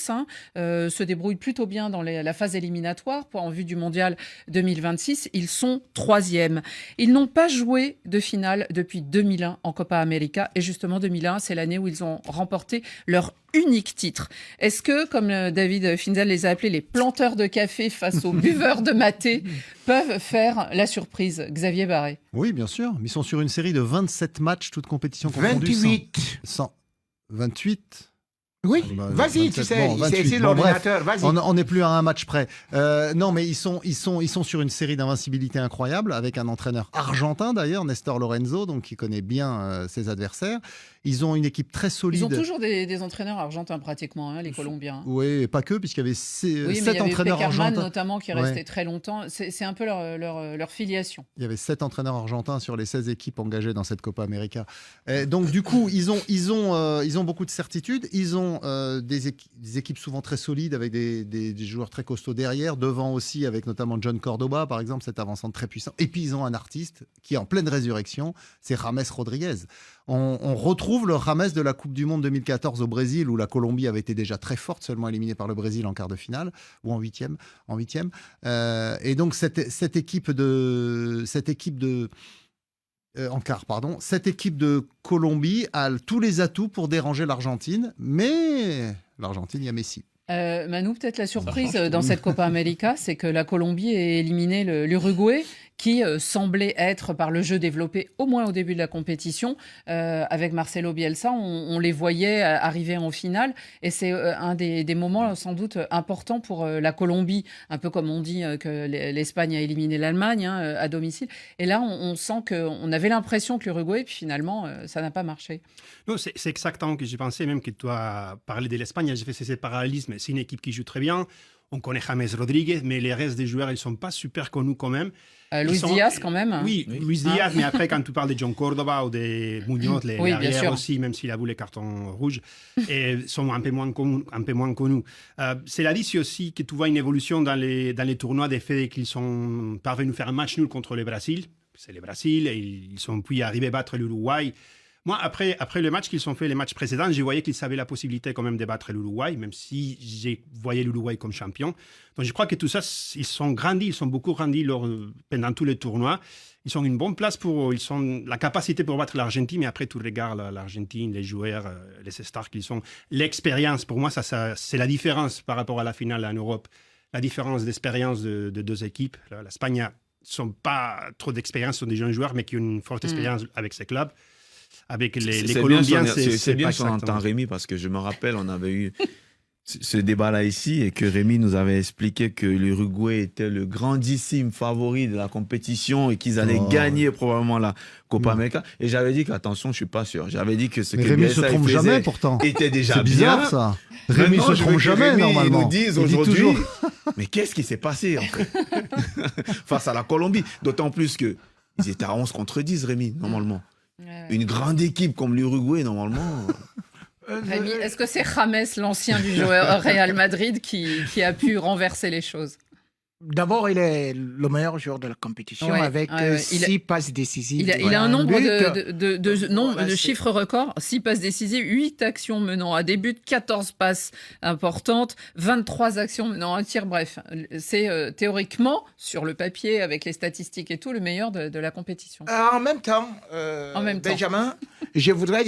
se débrouillent plutôt bien dans la phase éliminatoire en vue du Mondial 2026. Ils sont 3e. Ils n'ont pas joué de finale depuis 2001 en Copa América, et justement 2001, c'est l'année où ils ont remporté leur unique titre. Est-ce que, comme David Finzel les a appelés, les planteurs de café face aux buveurs de maté peuvent faire la surprise? Xavier Barré. Oui, bien sûr. Ils sont sur une série de 27 matchs, toutes compétitions confondues. 28. Oui, vas-y, tu sais, c'est l'ordinateur, vas-y. On n'est plus à un match près. Non, mais ils sont sur une série d'invincibilité incroyable, avec un entraîneur argentin d'ailleurs, Nestor Lorenzo, donc qui connaît bien ses adversaires. Ils ont une équipe très solide. Ils ont toujours des entraîneurs argentins pratiquement, les Colombiens. Oui, et pas que, puisqu'il y avait 7 entraîneurs argentins. Notamment qui est resté très longtemps. C'est un peu leur filiation. Il y avait 7 entraîneurs argentins sur les 16 équipes engagées dans cette Copa América. Donc du coup, ils ont beaucoup de certitudes. Ils ont sont des équipes souvent très solides avec des joueurs très costauds derrière, devant aussi avec notamment John Cordoba par exemple, cet avant-centre très puissant. Et puis ils ont un artiste qui est en pleine résurrection, c'est James Rodriguez. On retrouve le James de la Coupe du Monde 2014 au Brésil, où la Colombie avait été déjà très forte, seulement éliminée par le Brésil en quart de finale ou en huitième. Et donc cette équipe de Colombie a tous les atouts pour déranger l'Argentine, mais l'Argentine, il y a Messi. Manu, peut-être la surprise dans cette Copa América, c'est que la Colombie ait éliminé l'Uruguay, qui semblait être, par le jeu développé au moins au début de la compétition, avec Marcelo Bielsa, on les voyait arriver en finale, et c'est un des moments sans doute importants pour la Colombie, un peu comme on dit que l'Espagne a éliminé l'Allemagne à domicile, et là on sent qu'on avait l'impression que l'Uruguay, puis finalement ça n'a pas marché. Non, c'est exactement ce que j'ai pensé, même que tu as parlé de l'Espagne, j'ai fait ces parallélismes. C'est une équipe qui joue très bien. On connaît James Rodriguez, mais les restes des joueurs, ils ne sont pas super connus quand même. Luis Diaz, quand même. Oui, Luis Diaz, mais après, quand tu parles de John Cordoba ou de Muñoz, les arrières aussi, même s'il a vu les cartons rouges, sont un peu moins connus. Cela dit, c'est aussi que tu vois une évolution dans les tournois des faits qu'ils sont parvenus à faire un match nul contre le Brésil. C'est le Brésil, et ils sont puis arrivés à battre l'Uruguay. Moi, après le match qu'ils ont fait, les matchs précédents, je voyais qu'ils avaient la possibilité quand même de battre l'Uruguay, même si je voyais l'Uruguay comme champion. Donc je crois que tout ça, ils sont grandis, ils sont beaucoup grandis pendant tous les tournois. Ils ont une bonne place ils ont la capacité pour battre l'Argentine, mais après, tu regardes l'Argentine, les joueurs, les stars qu'ils sont. L'expérience, pour moi, ça, c'est la différence par rapport à la finale en Europe. La différence d'expérience de deux équipes. L'Espagne n'a pas trop d'expérience, ce sont des jeunes joueurs, mais qui ont une forte expérience avec ces clubs. Avec les Colombiens, c'est bien qu'on entend Rémi, parce que je me rappelle, on avait eu ce débat-là ici, et que Rémi nous avait expliqué que l'Uruguay était le grandissime favori de la compétition et qu'ils allaient gagner probablement la Copa América. Et j'avais dit qu'attention, je suis pas sûr. J'avais dit que ce que Rémi se trompe jamais pourtant. Était déjà c'est bizarre, bien. Ça. Rémi se trompe jamais normalement. Ils nous disent aujourd'hui, mais qu'est-ce qui s'est passé en fait face à la Colombie? D'autant plus que ils étaient à 11 contre 10, Rémi, normalement. Une grande équipe comme l'Uruguay, normalement. Rémi, est-ce que c'est James, l'ancien du joueur Real Madrid, qui a pu renverser les choses? D'abord, il est le meilleur joueur de la compétition avec 6 passes décisives. Il a un nombre de chiffres records. 6 passes décisives, 8 actions menant à des buts, 14 passes importantes, 23 actions menant à un tir. Bref, c'est théoriquement, sur le papier, avec les statistiques et tout, le meilleur de la compétition. En même temps, Benjamin, je voudrais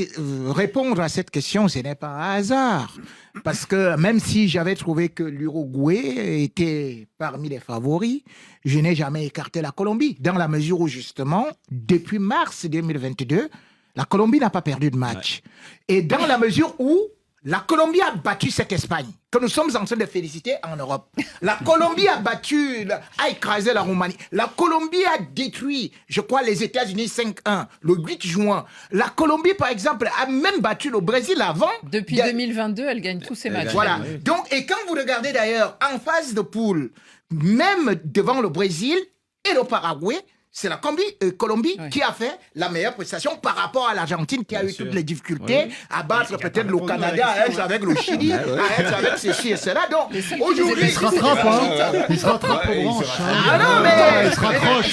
répondre à cette question. Ce n'est pas un hasard. Parce que même si j'avais trouvé que l'Uruguay était parmi les favoris, je n'ai jamais écarté la Colombie. Dans la mesure où, justement, depuis mars 2022, la Colombie n'a pas perdu de match. Ouais. Et dans la mesure où la Colombie a battu cette Espagne, que nous sommes en train de féliciter en Europe. La Colombie a écrasé la Roumanie. La Colombie a détruit, je crois, les États-Unis 5-1 le 8 juin. La Colombie, par exemple, a même battu le Brésil avant. Depuis 2022, elle gagne tous ses matchs. Voilà. Donc, et quand vous regardez d'ailleurs en phase de poule, même devant le Brésil et le Paraguay, c'est la Colombie qui a fait la meilleure prestation par rapport à l'Argentine qui a eu toutes les difficultés à battre peut-être le Canada, à être avec le Chili, à être avec ceci et cela. Donc aujourd'hui, il se rattrape, hein. Il se rattrape au branche. Ah non, mais il se raccroche.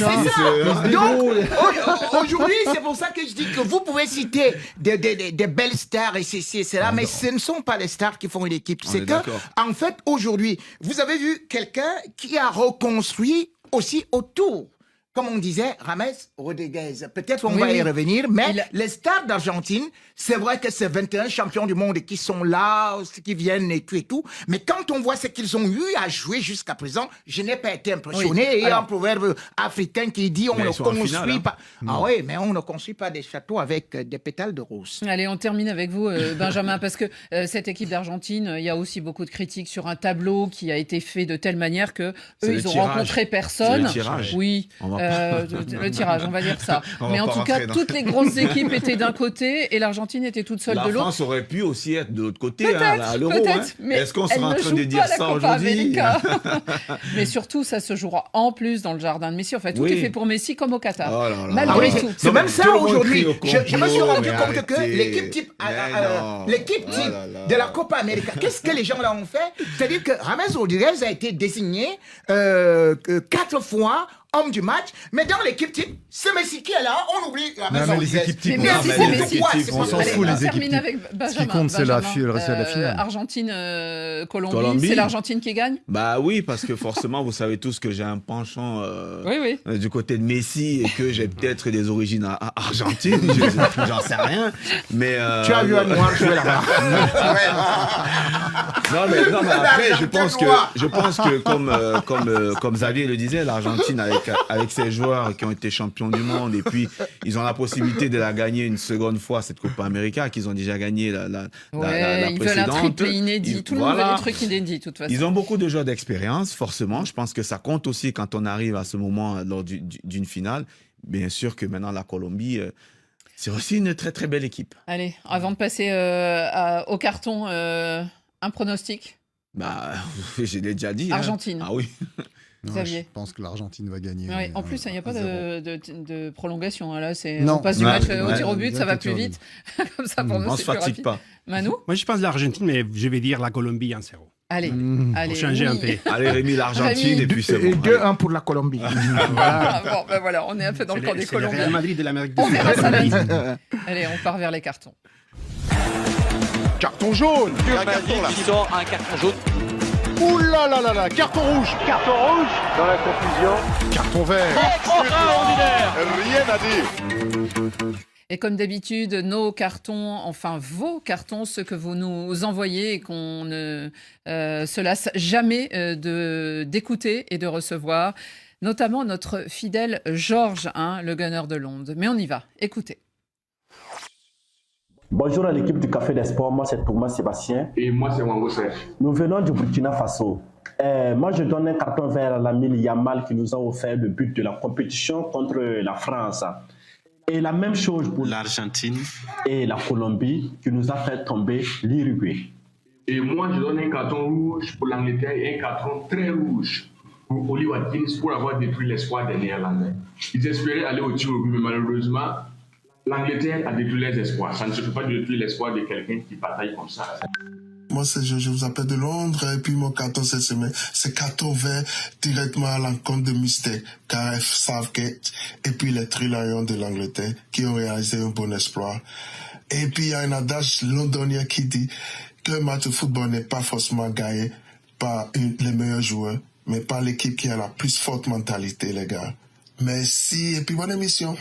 Donc aujourd'hui, c'est pour ça que je dis que vous pouvez citer des belles stars et ceci et cela, mais ce ne sont pas les stars qui font une équipe. C'est que, en fait, aujourd'hui, vous avez vu quelqu'un qui a reconstruit aussi autour. Comme on disait, James Rodriguez. Peut-être on va y revenir, mais les stars d'Argentine, c'est vrai que c'est 21 champions du monde qui sont là, qui viennent et tout. Mais quand on voit ce qu'ils ont eu à jouer jusqu'à présent, je n'ai pas été impressionné. Il y a un proverbe africain qui dit on ne construit pas. Ah oui, mais on ne construit pas des châteaux avec des pétales de rose. Allez, on termine avec vous, Benjamin, parce que cette équipe d'Argentine, il y a aussi beaucoup de critiques sur un tableau qui a été fait de telle manière que eux, ils ont rencontré personne. C'est le tirage. Oui. le tirage, on va dire ça. Mais en tout cas, toutes les grosses équipes étaient d'un côté et l'Argentine était toute seule de l'autre. La France aurait pu aussi être de l'autre côté à l'Euro. Mais est-ce qu'on sera en train de dire ça aujourd'hui? Mais surtout, ça se jouera en plus dans le jardin de Messi. En fait, tout est fait pour Messi comme au Qatar. Malgré tout. C'est même ça aujourd'hui. Je me suis rendu compte que l'équipe type de la Copa América, qu'est-ce que les gens là ont fait? C'est-à-dire que James Rodriguez a été désigné 4 fois homme du match, mais dans l'équipe type, c'est Messi qui est là, on oublie James Rodriguez. Les équipes types, on s'en fout les équipes types. Ce qui compte, c'est le résultat de la finale. Argentine-Colombie, c'est l'Argentine qui gagne? Bah oui, parce que forcément, vous savez tous que j'ai un penchant du côté de Messi et que j'ai peut-être des origines argentines, j'en sais rien. Mais tu as vu un noir jouer là-bas. Non mais après, je pense que comme Xavier le disait, l'Argentine avec ses joueurs qui ont été champions du monde et puis ils ont la possibilité de la gagner une seconde fois, cette Copa América qu'ils ont déjà gagné la ils précédente. Veulent un triplé inédit. Tout le monde veut des trucs inédits, de toute façon. Ils ont beaucoup de joueurs d'expérience, forcément. Je pense que ça compte aussi quand on arrive à ce moment lors d'une finale. Bien sûr que maintenant la Colombie, c'est aussi une très très belle équipe. Allez, avant de passer au carton, un pronostic? Je l'ai déjà dit. Argentine. Ah oui. Non, je pense que l'Argentine va gagner. Ouais, en plus, il n'y a pas de prolongation. Là, on passe du match au tir au but, ça va plus vite. Comme ça, pour nous, on c'est se plus fatigue rapide. pas. Manu? Moi, je pense l'Argentine, mais je vais dire la Colombie en 0. Allez, pour changer un peu. Allez, Rémi, l'Argentine, et puis c'est bon. Et 2-1 pour la Colombie. Bon, ben voilà, on est un peu dans le camp des Colombiens. C'est le Real Madrid de l'Amérique du On Sud. verra ça lundi. Allez, on part vers les cartons. Carton jaune. Un carton qui sort un carton jaune. Ouh là là là là, carton rouge. Carton rouge dans la confusion. Carton vert. Extraordinaire. Rien à dire. Et comme d'habitude, nos cartons, enfin vos cartons, ceux que vous nous envoyez et qu'on ne se lasse jamais d'écouter et de recevoir, notamment notre fidèle Georges, le gunner de Londres. Mais on y va, écoutez. Bonjour à l'équipe du Café des Sports, moi c'est Thomas Sébastien. Et moi c'est Wango Serge. Nous venons du Burkina Faso. Moi je donne un carton vert à Lamine Yamal qui nous a offert le but de la compétition contre la France. Et la même chose pour l'Argentine et la Colombie qui nous a fait tomber l'Uruguay. Et moi je donne un carton rouge pour l'Angleterre et un carton très rouge pour Oli Watkins pour avoir détruit l'espoir des Néerlandais. Ils espéraient aller au tir au but, mais malheureusement, l'Angleterre a détruit les espoirs. Ça ne se peut pas de détruire l'espoir de quelqu'un qui bataille comme ça. Moi, je vous appelle de Londres et puis mon carton cette semaine, c'est carton vert directement à l'encontre de Mistake, Gareth Southgate et puis les Tri-Lions de l'Angleterre qui ont réalisé un bon exploit. Et puis il y a un adage londonien qui dit qu'un match de football n'est pas forcément gagné par les meilleurs joueurs, mais par l'équipe qui a la plus forte mentalité, les gars. Merci et puis bonne émission.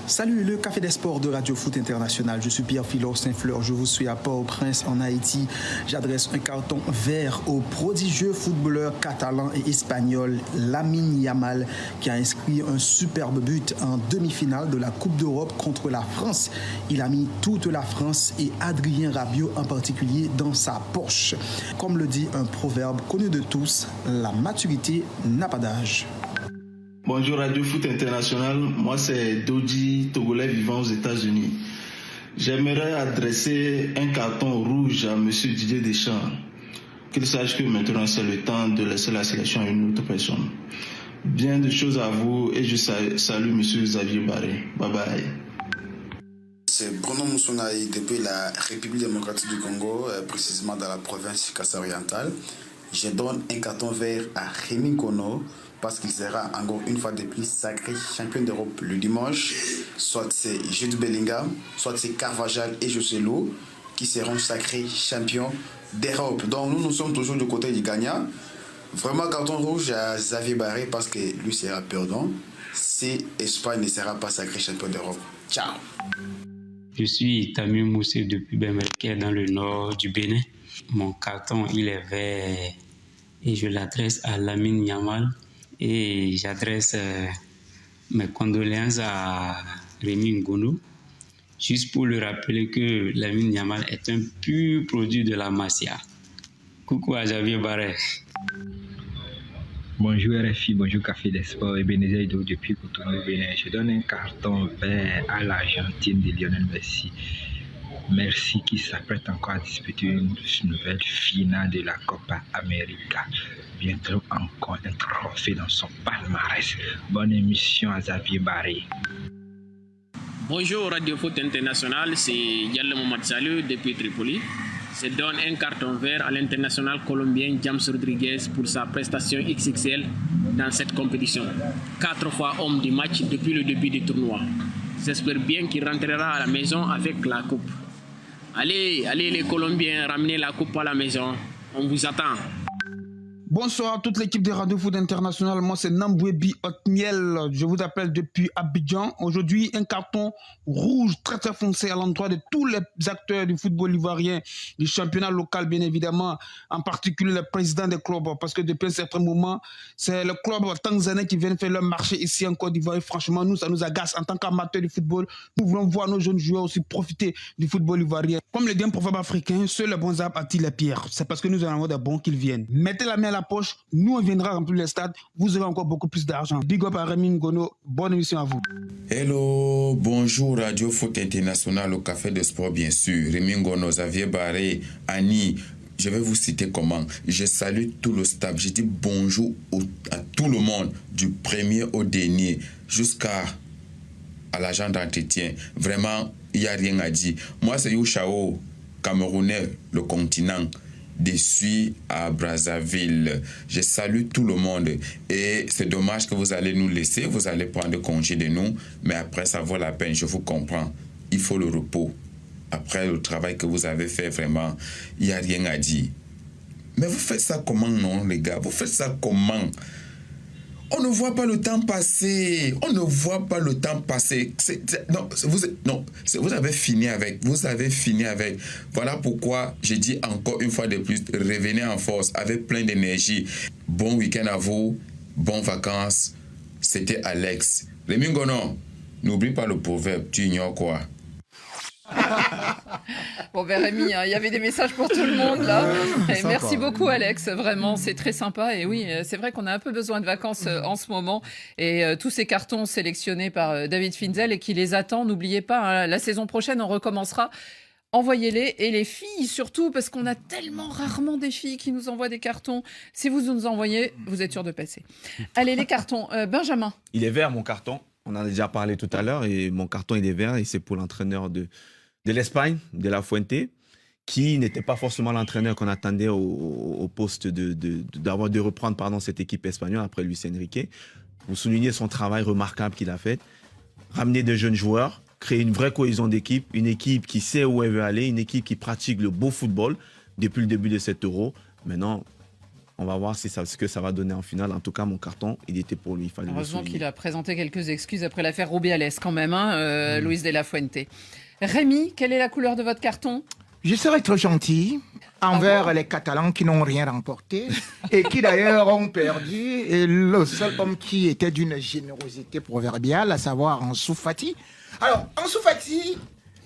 Salut le Café des Sports de Radio Foot International, je suis Pierre Philor Saint-Fleur, je vous suis à Port-au-Prince en Haïti. J'adresse un carton vert au prodigieux footballeur catalan et espagnol Lamine Yamal qui a inscrit un superbe but en demi-finale de la Coupe d'Europe contre la France. Il a mis toute la France et Adrien Rabiot en particulier dans sa poche. Comme le dit un proverbe connu de tous, la maturité n'a pas d'âge. Bonjour Radio Foot International, moi c'est Doji, Togolais vivant aux États-Unis. J'aimerais adresser un carton rouge à Monsieur Didier Deschamps. Qu'il sache que maintenant c'est le temps de laisser la sélection à une autre personne. Bien de choses à vous et je salue Monsieur Xavier Barré. Bye bye. C'est Bruno Moussounaï depuis la République démocratique du Congo, précisément dans la province Kassa-Orientale. Je donne un carton vert à Rémi Kono parce qu'il sera encore une fois de plus sacré champion d'Europe le dimanche. Soit c'est Jude Bellingham, soit c'est Carvajal et Joselu qui seront sacrés champions d'Europe. Donc nous sommes toujours du côté du gagnant. Vraiment carton rouge à Xavier Barré parce que lui sera perdant si Espagne ne sera pas sacré champion d'Europe. Ciao. Je suis Tamir Moussé depuis Bemerké dans le nord du Bénin. Mon carton il est vert et je l'adresse à Lamine Yamal. Et j'adresse mes condoléances à Rémi Ngono, juste pour lui rappeler que Lamine Yamal est un pur produit de la Masia. Coucou à Xavier Barré. Bonjour RFI, bonjour Café des Sports et Bénézé depuis Cotonou Bénin. Je donne un carton vert à l'Argentine de Lionel Messi. Merci qui s'apprête encore à disputer une nouvelle finale de la Copa América. Bientôt encore un trophée dans son palmarès. Bonne émission à Xavier Barré. Bonjour Radio Foot International, c'est Yalle Mohamed Salou depuis Tripoli. Je donne un carton vert à l'international colombien James Rodriguez pour sa prestation XXL dans cette compétition. 4 fois homme du match depuis le début du tournoi. J'espère bien qu'il rentrera à la maison avec la coupe. Allez les Colombiens, ramenez la coupe à la maison. On vous attend. Bonsoir à toute l'équipe de Radio Foot International. Moi, c'est Nambouébi Hotmiel. Je vous appelle depuis Abidjan. Aujourd'hui, un carton rouge très très foncé à l'endroit de tous les acteurs du football ivoirien, du championnat local, bien évidemment, en particulier le président des clubs. Parce que depuis un certain moment, c'est le club tanzanien qui vient faire leur marché ici en Côte d'Ivoire. Et franchement, nous, ça nous agace. En tant qu'amateurs du football, nous voulons voir nos jeunes joueurs aussi profiter du football ivoirien. Comme le dit un proverbe africain, seuls les bons arbres attirent les pierres. C'est parce que nous avons des bons qu'ils viennent. Mettez la main à la poche, nous on viendra remplir les stades, vous aurez encore beaucoup plus d'argent. Big up à Rémi Ngono, bonne émission à vous. Hello, bonjour Radio Foot International au Café de Sport bien sûr. Rémi Ngono, Xavier Barré, Annie, je vais vous citer comment. Je salue tout le staff, je dis bonjour à tout le monde, du premier au dernier, jusqu'à l'agent d'entretien. Vraiment, il n'y a rien à dire. Moi c'est Youchao, Camerounais, le continent. Déçu à Brazzaville. Je salue tout le monde et c'est dommage que vous allez nous laisser, vous allez prendre congé de nous, mais après ça vaut la peine, je vous comprends. Il faut le repos. Après le travail que vous avez fait, vraiment, il n'y a rien à dire. Mais vous faites ça comment, non, les gars? Vous faites ça comment? On ne voit pas le temps passer. On ne voit pas le temps passer. Vous avez fini avec. Vous avez fini avec. Voilà pourquoi je dis encore une fois de plus, revenez en force avec plein d'énergie. Bon week-end à vous. Bonnes vacances. C'était Alex. Rémi Ngono, n'oublie pas le proverbe. Tu ignores quoi? Bon, ben Rémi, il y avait des messages pour tout le monde là. Merci beaucoup Alex, vraiment c'est très sympa. Et oui, c'est vrai qu'on a un peu besoin de vacances en ce moment. Et tous ces cartons sélectionnés par David Finzel et qui les attend, n'oubliez pas, hein, la saison prochaine on recommencera. Envoyez-les, et les filles surtout, parce qu'on a tellement rarement des filles qui nous envoient des cartons. Si vous nous envoyez, vous êtes sûr de passer. Allez, les cartons. Benjamin. Il est vert mon carton, on en a déjà parlé tout à l'heure, et mon carton il est vert, et c'est pour l'entraîneur de l'Espagne, de La Fuente, qui n'était pas forcément l'entraîneur qu'on attendait au poste de reprendre cette équipe espagnole après Luis Enrique. Vous soulignez son travail remarquable qu'il a fait. Ramener de jeunes joueurs, créer une vraie cohésion d'équipe, une équipe qui sait où elle veut aller, une équipe qui pratique le beau football depuis le début de cet Euro. Maintenant, on va voir ce que ça va donner en finale. En tout cas, mon carton, il était pour lui. Heureusement qu'il a présenté quelques excuses après l'affaire Rubiales quand même, Luis de La Fuente. Rémi, quelle est la couleur de votre carton? Je serais trop gentil envers les Catalans qui n'ont rien remporté et qui d'ailleurs ont perdu. Et le seul homme qui était d'une générosité proverbiale, à savoir Ansu Fati. Alors, Ansu Fati,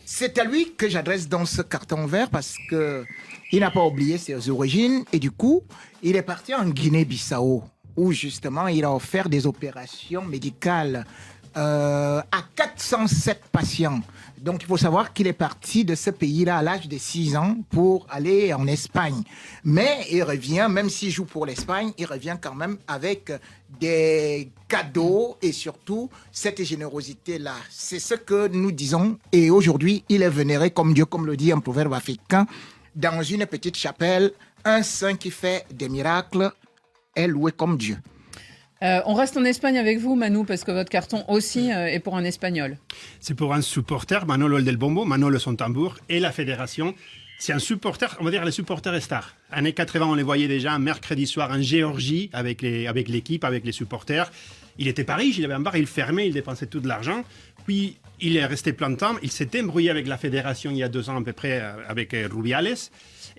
c'est à lui que j'adresse dans ce carton vert parce qu'il n'a pas oublié ses origines et du coup, il est parti en Guinée-Bissau où justement il a offert des opérations médicales à 407 patients. Donc, il faut savoir qu'il est parti de ce pays-là à l'âge de 6 ans pour aller en Espagne. Mais il revient, même s'il joue pour l'Espagne, il revient quand même avec des cadeaux et surtout cette générosité-là. C'est ce que nous disons. Et aujourd'hui, il est vénéré comme Dieu, comme le dit un proverbe africain, dans une petite chapelle. Un saint qui fait des miracles est loué comme Dieu. On reste en Espagne avec vous, Manu, parce que votre carton aussi est pour un Espagnol. C'est pour un supporter, Manolo del Bombo, Manolo son tambour, et la fédération. C'est un supporter, on va dire les supporters stars. Années 80, on les voyait déjà un mercredi soir en Géorgie avec l'équipe, avec les supporters. Il était pas riche, il avait un bar, il fermait, il dépensait tout de l'argent. Puis il est resté plein de temps. Il s'était embrouillé avec la fédération il y a 2 ans à peu près, avec Rubiales.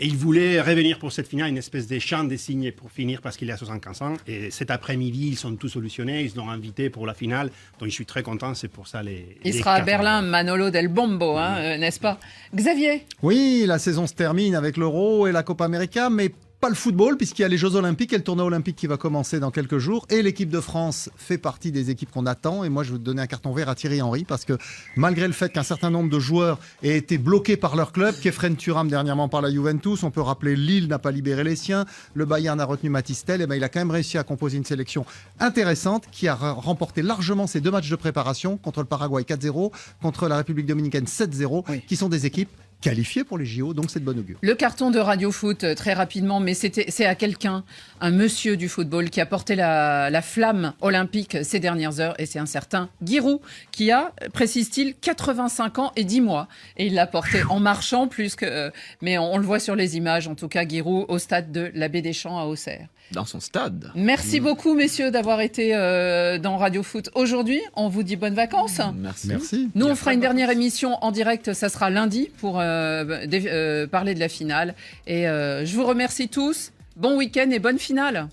Et il voulait revenir pour cette finale, une espèce de chant des signes pour finir parce qu'il est à 75 ans. Et cet après-midi, ils sont tous solutionnés, ils l'ont invité pour la finale. Donc je suis très content, c'est pour ça Il sera à Berlin, Manolo del Bombo, n'est-ce pas? Xavier? Oui, la saison se termine avec l'Euro et la Copa América, mais pas le football, puisqu'il y a les Jeux Olympiques et le tournoi olympique qui va commencer dans quelques jours. Et l'équipe de France fait partie des équipes qu'on attend. Et moi, je vais donner un carton vert à Thierry Henry, parce que malgré le fait qu'un certain nombre de joueurs aient été bloqués par leur club, Kefren Thuram dernièrement par la Juventus, on peut rappeler Lille n'a pas libéré les siens, le Bayern a retenu Mathys Tel, et ben il a quand même réussi à composer une sélection intéressante qui a remporté largement ses 2 matchs de préparation contre le Paraguay 4-0, contre la République dominicaine 7-0, qui sont des équipes qualifié pour les JO, donc c'est de bon augure. Le carton de Radio Foot, très rapidement, mais c'est à quelqu'un, un monsieur du football qui a porté la flamme olympique ces dernières heures, et c'est un certain Giroud, qui a, précise-t-il, 85 ans et 10 mois. Et il l'a porté en marchant mais on le voit sur les images, en tout cas, Giroud au stade de l'Abbé des Champs à Auxerre. Dans son stade. Merci beaucoup, messieurs, d'avoir été dans Radio Foot aujourd'hui. On vous dit bonnes vacances. Merci. Nous, on fera une dernière émission en direct, ça sera lundi, pour parler de la finale. Et je vous remercie tous. Bon week-end et bonne finale.